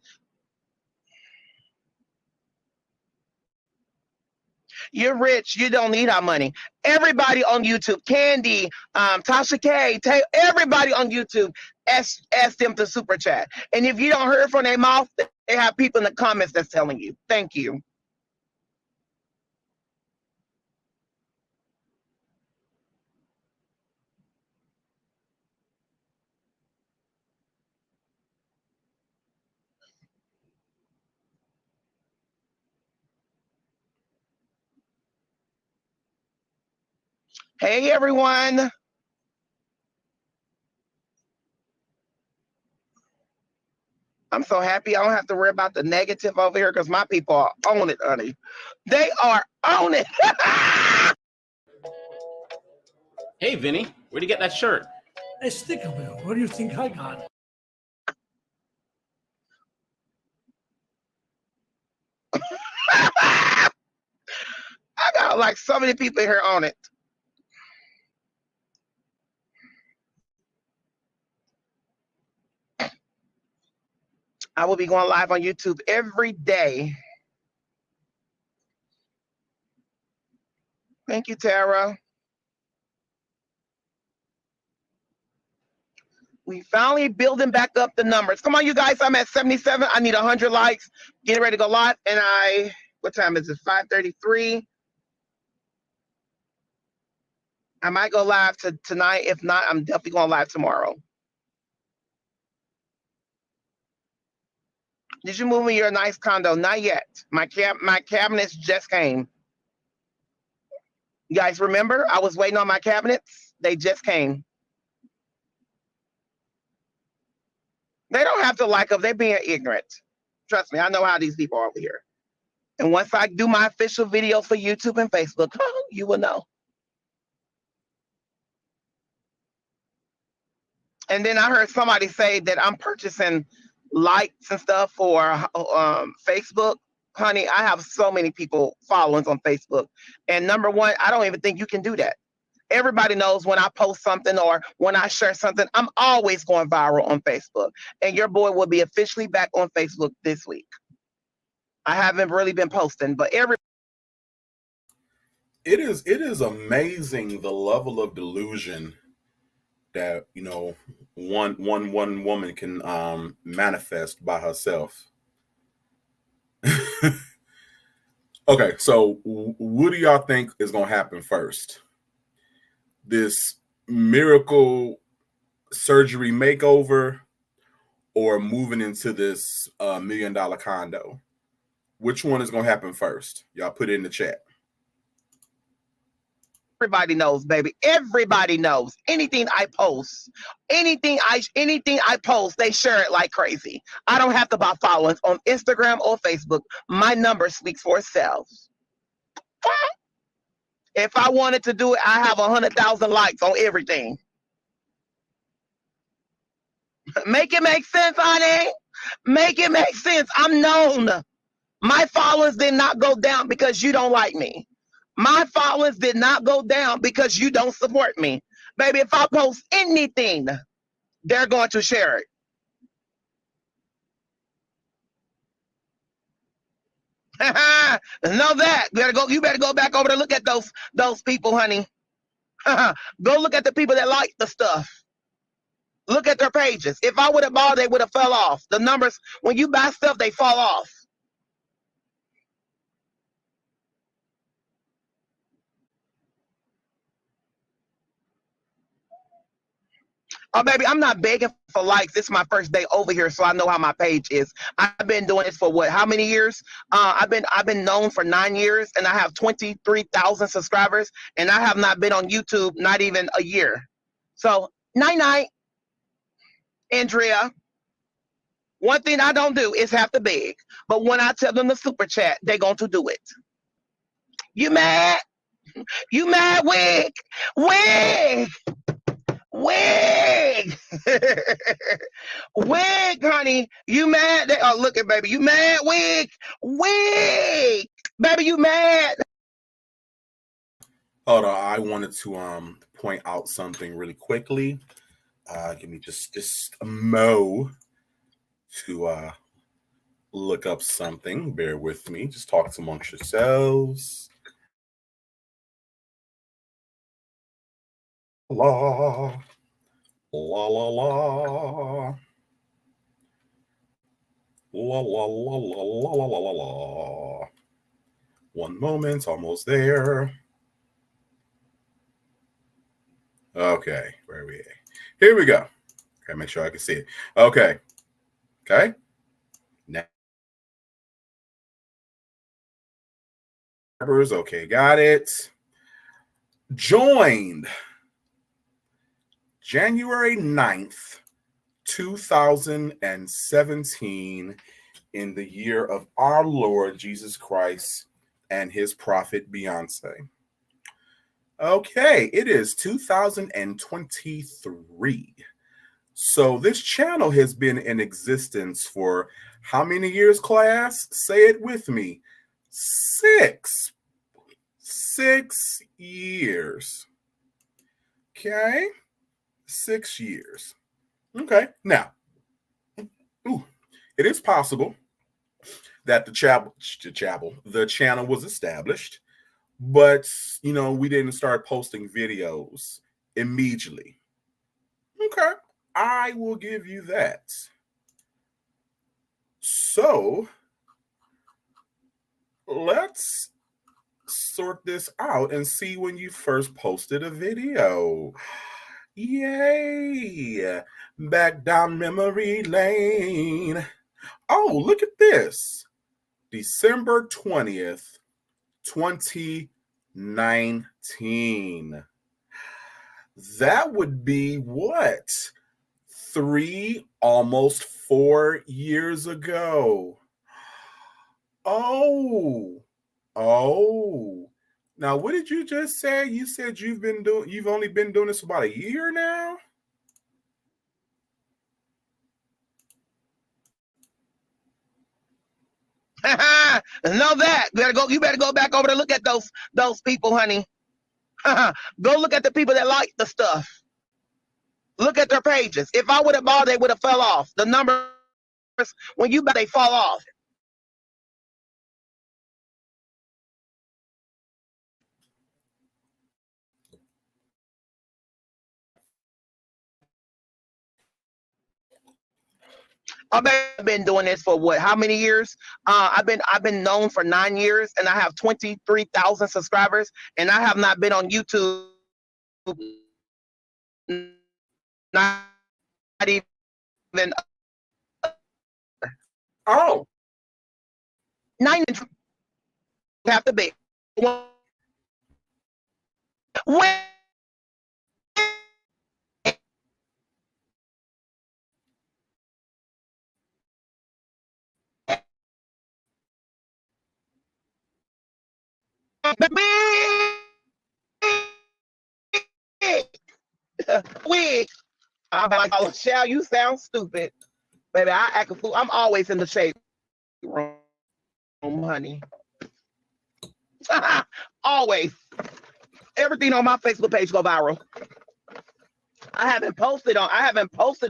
You're rich. You don't need our money. Everybody on YouTube, Candy, Tasha K, everybody on YouTube, ask them to super chat. And if you don't hear from their mouth, they have people in the comments that's telling you. Thank you. Hey, everyone. I'm so happy I don't have to worry about the negative over here because my people are on it, honey. They are on it. Hey, Vinny, where'd you get that shirt? Hey, Stickerville, what do you think I got? I got Like so many people here on it. I will be going live on YouTube every day. Thank you, Tara. We finally building back up the numbers. Come on, you guys. I'm at 77. I need 100 likes. Getting ready to go live. And what time is it? 5:33. I might go live tonight. If not, I'm definitely going live tomorrow. Did you move in your nice condo? Not yet. My cabinets just came. You guys remember? I was waiting on my cabinets. They just came. They don't have to like them. They're being ignorant. Trust me, I know how these people are over here. And once I do my official video for YouTube and Facebook, you will know. And then I heard somebody say that I'm purchasing likes and stuff for Facebook. Honey, I have so many people following on Facebook. And number one, I don't even think you can do that. Everybody knows when I post something or when I share something, I'm always going viral on Facebook. And your boy will be officially back on Facebook this week. I haven't really been posting, but it is amazing the level of delusion that one woman can manifest by herself. Okay, so what do y'all think is gonna happen first? This miracle surgery makeover or moving into this $1 million condo? Which one is gonna happen first? Y'all put it in the chat. Everybody knows, baby. Everybody knows. Anything I post, anything I post, they share it like crazy. I don't have to buy followers on Instagram or Facebook. My number speaks for itself. If I wanted to do it, I have 100,000 likes on everything. Make it make sense, honey. Make it make sense. I'm known. My followers did not go down because you don't like me. My followers did not go down because you don't support me. Baby, if I post anything, they're going to share it. Know that. You better go back over to look at those people, honey. Go look at the people that like the stuff. Look at their pages. If I would have bought, they would have fell off. The numbers, when you buy stuff, they fall off. Oh, baby, I'm not begging for likes. This is my first day over here, so I know how my page is. I've been doing this for what? How many years? I've been known for 9 years, and I have 23,000 subscribers, and I have not been on YouTube not even a year. So, night, Andrea. One thing I don't do is have to beg, but when I tell them to super chat, they're going to do it. You mad? You mad, Wig? Wig! Wig! Wig, honey. You mad? Look at baby. You mad, Wig? Wig! Baby, you mad? Hold on. I wanted to point out something really quickly. Give me just a mo to look up something. Bear with me. Just talk amongst yourselves. La la la la la la la la la la la. One moment, almost there. Okay, where are we at? Here we go. Okay, make sure I can see it. Okay. Now, okay, got it. Joined January 9th, 2017, in the year of our Lord Jesus Christ and his prophet Beyonce. Okay, it is 2023. So this channel has been in existence for how many years, class? Say it with me. 6 6 years. Okay, 6 years. Okay, now, it is possible that the channel was established, but we didn't start posting videos immediately. Okay, I will give you that. So let's sort this out and see when you first posted a video. Yay! Back down memory lane. Oh, look at this. December 20th, 2019. That would be what? 3, almost 4 years ago. Oh. Now, what did you just say? You said you've only been doing this about a year now? Know that. You better go back over to look at those people, honey. Go look at the people that like the stuff. Look at their pages. If I would have bought, they would have fell off. The numbers, when you buy, they fall off. I've been doing this for what? How many years? I've been known for 9 years, and I have 23,000 subscribers, and I have not been on YouTube. Not even. Oh. 9 have to be. When wig. I'm like, oh, Shell, you sound stupid. Baby, I act a fool. I'm always in the shade room, honey. Always. Everything on my Facebook page go viral. I haven't posted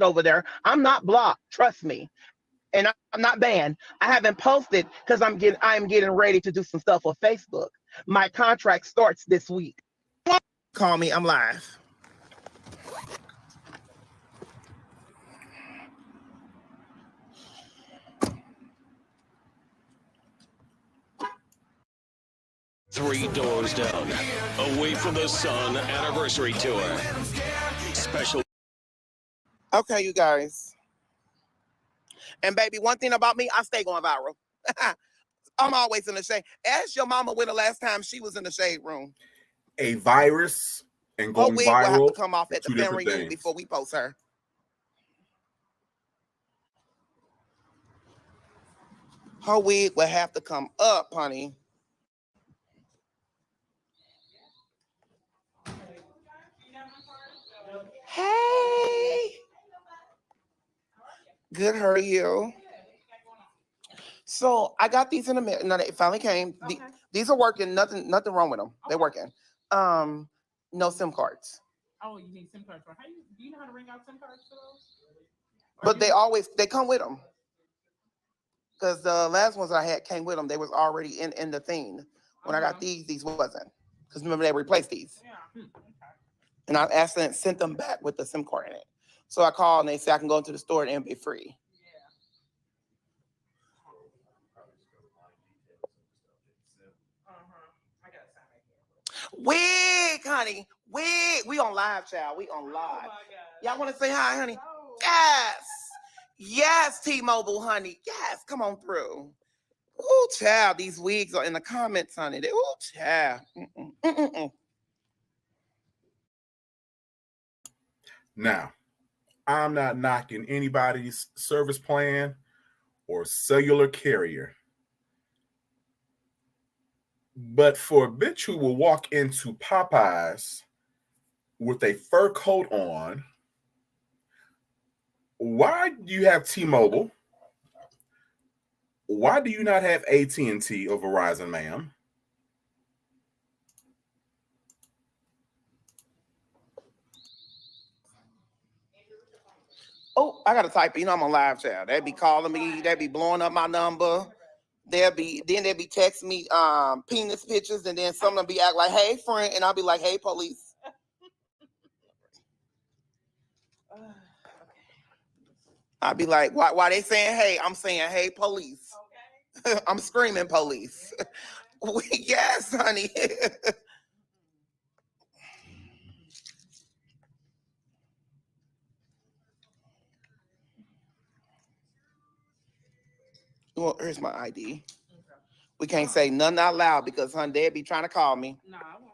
over there. I'm not blocked, trust me. And I'm not banned. I haven't posted because I'm getting ready to do some stuff on Facebook. My contract starts this week. Call me, I'm live. Three Doors Down, Away from the Sun anniversary tour. Special. Okay, you guys. And baby, one thing about me, I stay going viral. I'm always in the shade. Ask your mama when the last time she was in the shade room. A virus and going wig viral. Will have to come off at the family reunion before we post her. Her wig will have to come up, honey. Hey. Good, how are you? So I got these in a minute. No, it finally came. Okay. These are working. Nothing wrong with them. Okay. They're working. No SIM cards. Oh, you need SIM cards for how do you know how to ring out SIM cards for those? But they come with them. Because the last ones I had came with them. They was already in the thing. When I got these wasn't. Because remember they replaced these. Yeah. Okay. And I accidentally sent them back with the SIM card in it. So I called and they said I can go into the store and be free. Wig, honey. Wig. We on live, child. We on live. Oh, y'all want to say hi, honey? Oh. Yes. Yes, T-Mobile, honey. Yes, come on through. Ooh, child. These wigs are in the comments, honey. Ooh, child. Now, I'm not knocking anybody's service plan or cellular carrier. But for a bitch who will walk into Popeyes with a fur coat on, why do you have T-Mobile? Why do you not have AT&T or Verizon, ma'am? I gotta type it. You know I'm on live chat. They'd be calling me. They'd be blowing up my number. They'll be texting me penis pictures, and then some of them be act like, "Hey, friend," and I'll be like, "Hey, police." I'll be like, "Why they saying hey?" I'm saying, "Hey, police." Okay. I'm screaming, "Police!" Yes, honey. Well, here's my ID. Okay. We can't say nothing out loud because, honey, they'd be trying to call me. No, I won't.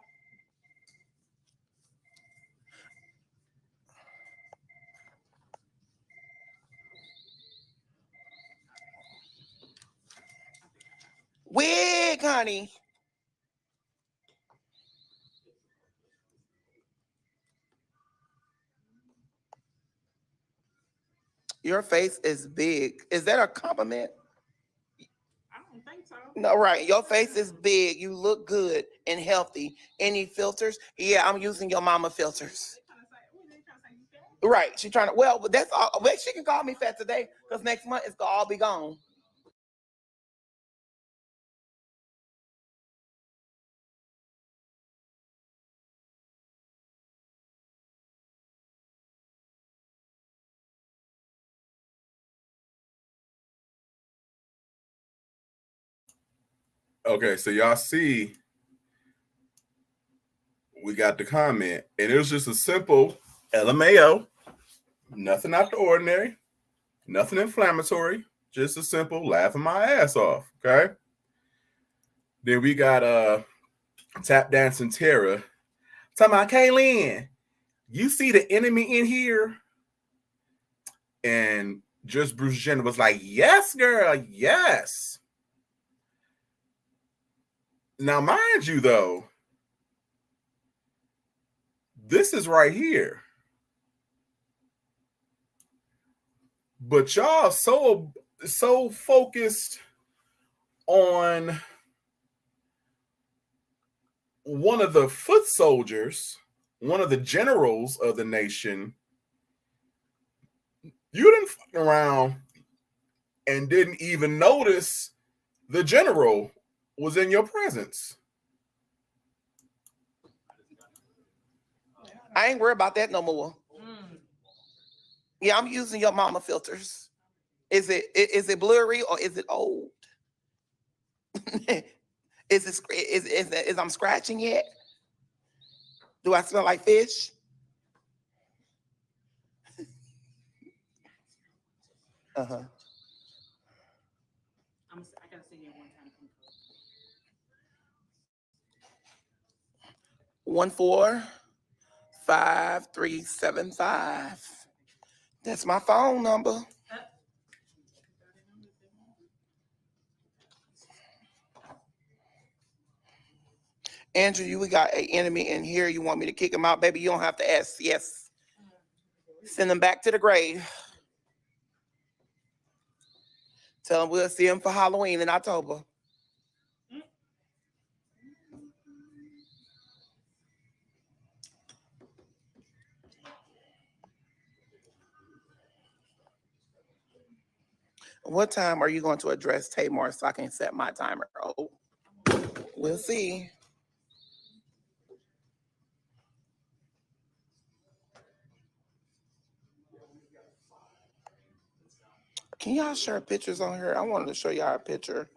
Wig, honey. Your face is big. Is that a compliment? I don't think so. No, right. Your face is big. You look good and healthy. Any filters? Yeah, I'm using your mama filters. Right. She trying to, well, but that's all. Well, she can call me fat today because next month it's going to all be gone. Okay, so y'all see, we got the comment, and it was just a simple LMAO, nothing out the ordinary, nothing inflammatory, just a simple laughing my ass off. Okay. Then we got Tap Dancing Tara talking about, Kaylin, you see the enemy in here? And just Bruce Jenner was like, yes, girl, yes. Now, mind you, though, this is right here. But y'all so focused on one of the foot soldiers, one of the generals of the nation. You didn't fuck around and didn't even notice the general was in your presence. I ain't worried about that no more. Yeah, I'm using your mama filters. Is it blurry or is it old? Is I'm scratching yet? Do I smell like fish? Uh-huh. I gotta see you one time. 145-375. That's my phone number. Andrew, we got an enemy in here. You want me to kick him out, baby? You don't have to ask. Yes. Send him back to the grave. Tell him we'll see him for Halloween in October. What time are you going to address Tamar so I can set my timer? Oh, we'll see. Can y'all share pictures on here? I wanted to show y'all a picture.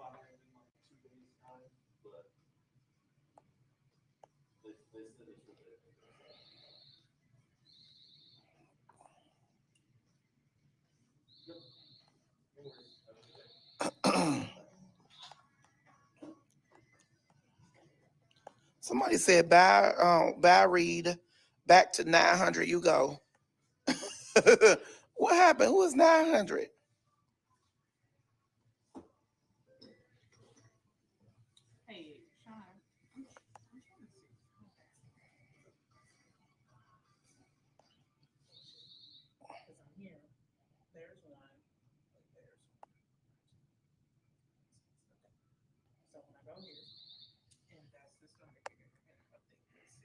Somebody said, buy read back to 900. You go. What happened? Who is 900? Hey, Sean. I'm trying to see. Because I'm here. There's one. There's one. So when I go here, and that's the starter here, and update this.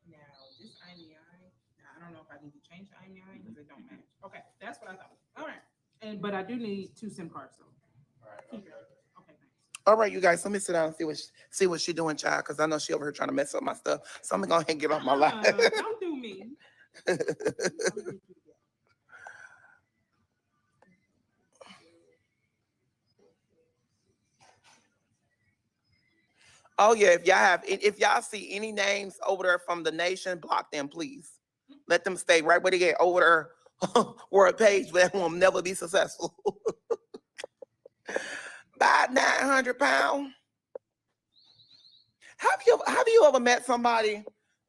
Now, this IVI, I don't know if I I need to change the IMEI because it don't match. Okay, that's what I thought. All right, but I do need 2 SIM cards though. All right. Okay, thanks. All right, you guys, let me sit down and see what she doing, child, because I know she over here trying to mess up my stuff. So I'm gonna go ahead and get off my lap. Don't do me. Oh yeah, if y'all see any names over there from the nation, block them, please. Let them stay right where they get over there, where a page that will never be successful. About 900 pounds. Have you ever met somebody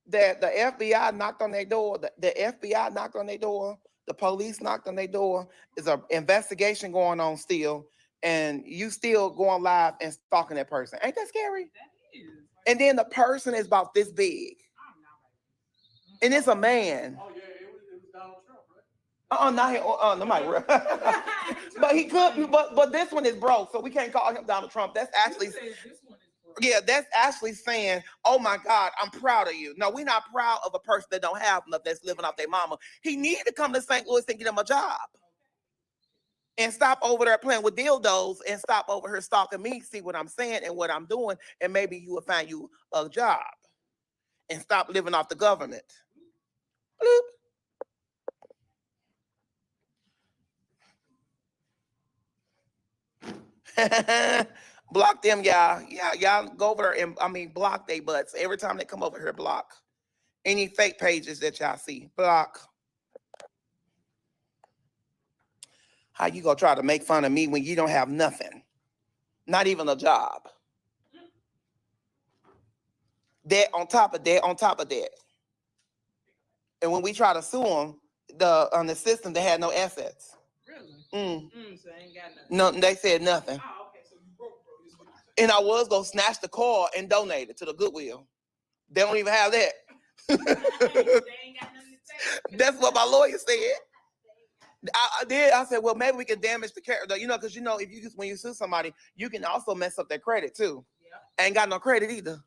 that the FBI knocked on their door? The FBI knocked on their door. The police knocked on their door. There's an investigation going on still, and you still going live and stalking that person. Ain't that scary? That is. And then the person is about this big, and it's a man. Oh yeah, it was Donald Trump, right? Not him. No, Mike. But he could. But this one is broke, so we can't call him Donald Trump. That's actually. Yeah, that's actually saying, oh my God, I'm proud of you. No, we're not proud of a person that don't have enough, that's living off their mama. He need to come to St. Louis and get him a job. And stop over there playing with dildos and stop over here stalking me, see what I'm saying and what I'm doing, and maybe you will find you a job. And stop living off the government. Bloop. Block them, y'all. Yeah, y'all go over there and block they butts. Every time they come over here, block. Any fake pages that y'all see, block. How you gonna try to make fun of me when you don't have nothing? Not even a job. That on top of that. And when we try to sue them, on the system, they had no assets. Really? So they ain't got nothing. No, they said nothing. Oh, okay. So you broke, is what you're saying. And I was gonna snatch the car and donate it to the Goodwill. They don't even have that. They ain't got nothing to say. That's what my lawyer said. I did. I said, well, maybe we can damage the character, because if when you sue somebody, you can also mess up their credit too. Yeah. Ain't got no credit either.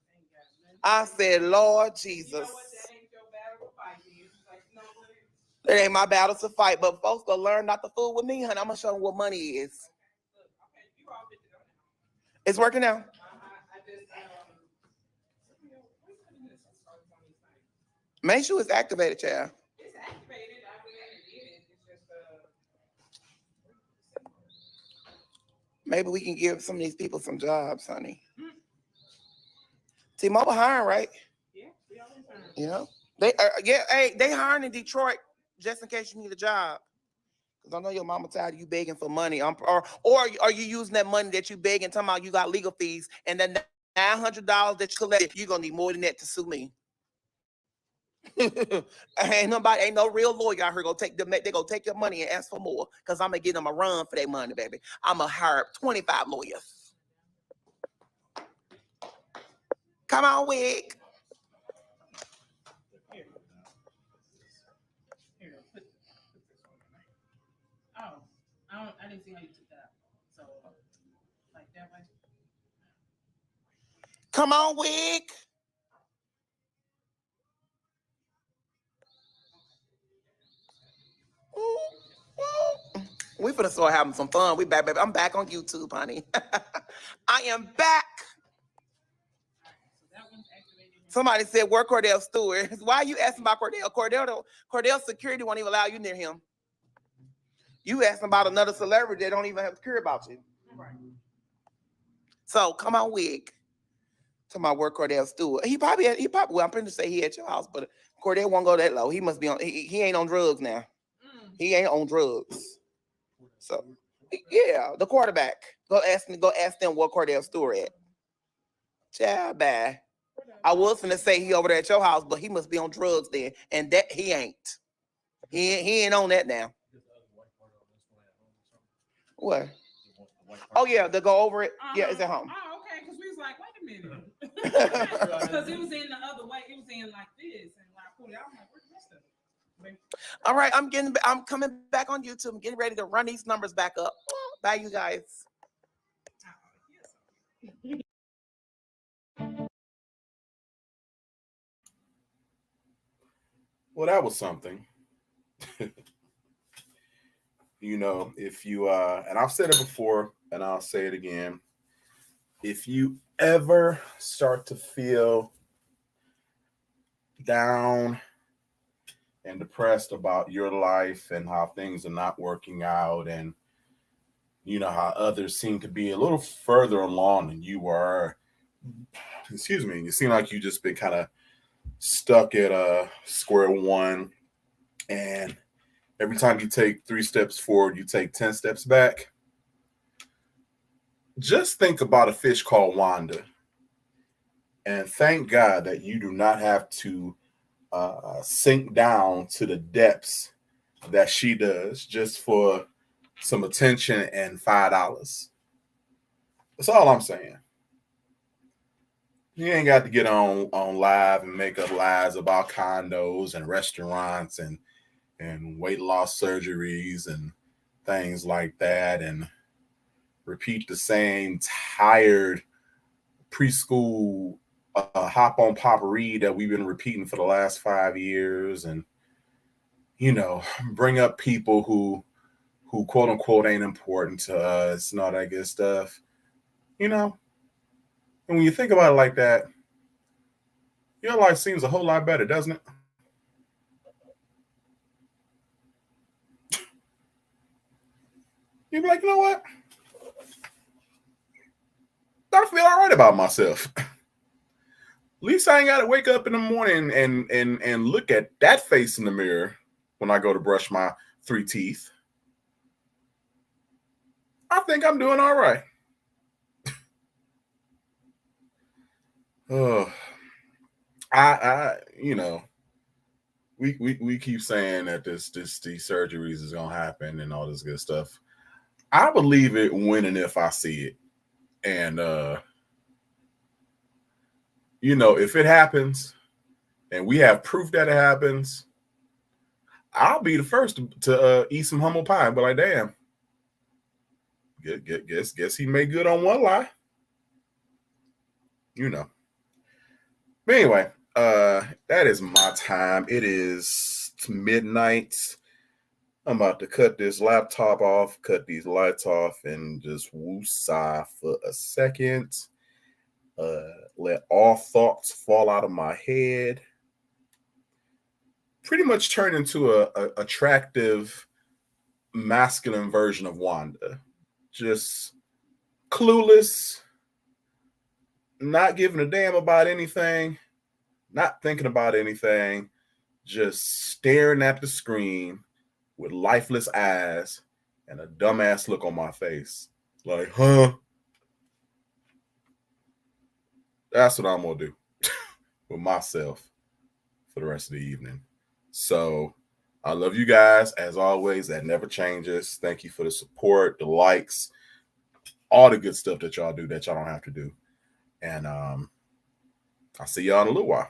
I said, Lord Jesus. You know what? That ain't your battle to fight. Like, no, It ain't my battle to fight, but folks gonna learn not to fool with me, honey. I'm gonna show them what money is. Okay, you all fit it on now. It's working now. Make sure it's activated, child. It's activated. I mean, it is. It's just Maybe we can give some of these people some jobs, honey. T-Mobile hiring, right? Yeah, we always hiring. You know, they hiring in Detroit just in case you need a job. Because I know your mama tired of you begging for money. Or are you using that money that you begging, talking about you got legal fees, and then $900 that you collect, you're gonna need more than that to sue me. ain't no real lawyer out here gonna take them. They gonna take your money and ask for more, because I'm gonna give them a run for their money, baby. I'm gonna hire 25 lawyers. Come on, Wig. Here, put this one. Oh, I didn't see how you took that. So, like that way. Come on, Wig. We finna start having some fun. We back, baby. I'm back on YouTube, honey. I am back. Somebody said, where Cordell Stewart? Why are you asking about Cordell? Cordell security won't even allow you near him. You asking about another celebrity that don't even have to care about you. Right. So come on, Wig. Talking about where Cordell Stewart. He probably, well, I'm pretty sure he at your house, but Cordell won't go that low. He must be on, he ain't on drugs now. He ain't on drugs. So, yeah, the quarterback. Go ask them what Cordell Stewart at. Ciao, bye. I was finna say he over there at your house, but he must be on drugs then, and that he ain't. He ain't on that now. What? Oh yeah, to go over it. Yeah, it's at home. Oh, okay. Because we was like, wait a minute. Because it was in the other way. It was in like this, and when I pulled it out, I'm like, where's the rest of it? All right, I'm coming back on YouTube. I'm getting ready to run these numbers back up. Bye, you guys. Well, that was something. You know, if you and I've said it before and I'll say it again, if you ever start to feel down and depressed about your life and how things are not working out, and you know how others seem to be a little further along than you are, excuse me, you seem like you just been kind of stuck at square one, and every time you take 3 steps forward, you take 10 steps back. Just think about a fish called Wanda, and thank God that you do not have to sink down to the depths that she does just for some attention and $5. That's all I'm saying. You ain't got to get on live and make up lies about condos and restaurants and weight loss surgeries and things like that, and repeat the same tired preschool hop on Papa Reed that we've been repeating for the last 5 years, and you know, bring up people who quote unquote ain't important to us and all that good stuff. You know, and when you think about it like that, your life seems a whole lot better, doesn't it? You'd be like, you know what? I feel all right about myself. At least I ain't got to wake up in the morning and look at that face in the mirror when I go to brush my 3 teeth. I think I'm doing all right. Oh, you know, we keep saying that these surgeries is gonna happen and all this good stuff. I believe it when and if I see it, and you know, if it happens, and we have proof that it happens, I'll be the first to eat some humble pie. But like, damn, guess he made good on one lie. You know. But anyway, that is my time. It is midnight. I'm about to cut this laptop off, cut these lights off, and just woosah for a second. Let all thoughts fall out of my head. Pretty much turn into a attractive, masculine version of Wanda. Just clueless, not giving a damn about anything, not thinking about anything, just staring at the screen with lifeless eyes and a dumbass look on my face. Like, huh? That's what I'm going to do with myself for the rest of the evening. So I love you guys. As always, that never changes. Thank you for the support, the likes, all the good stuff that y'all do that y'all don't have to do. And I'll see y'all in a little while.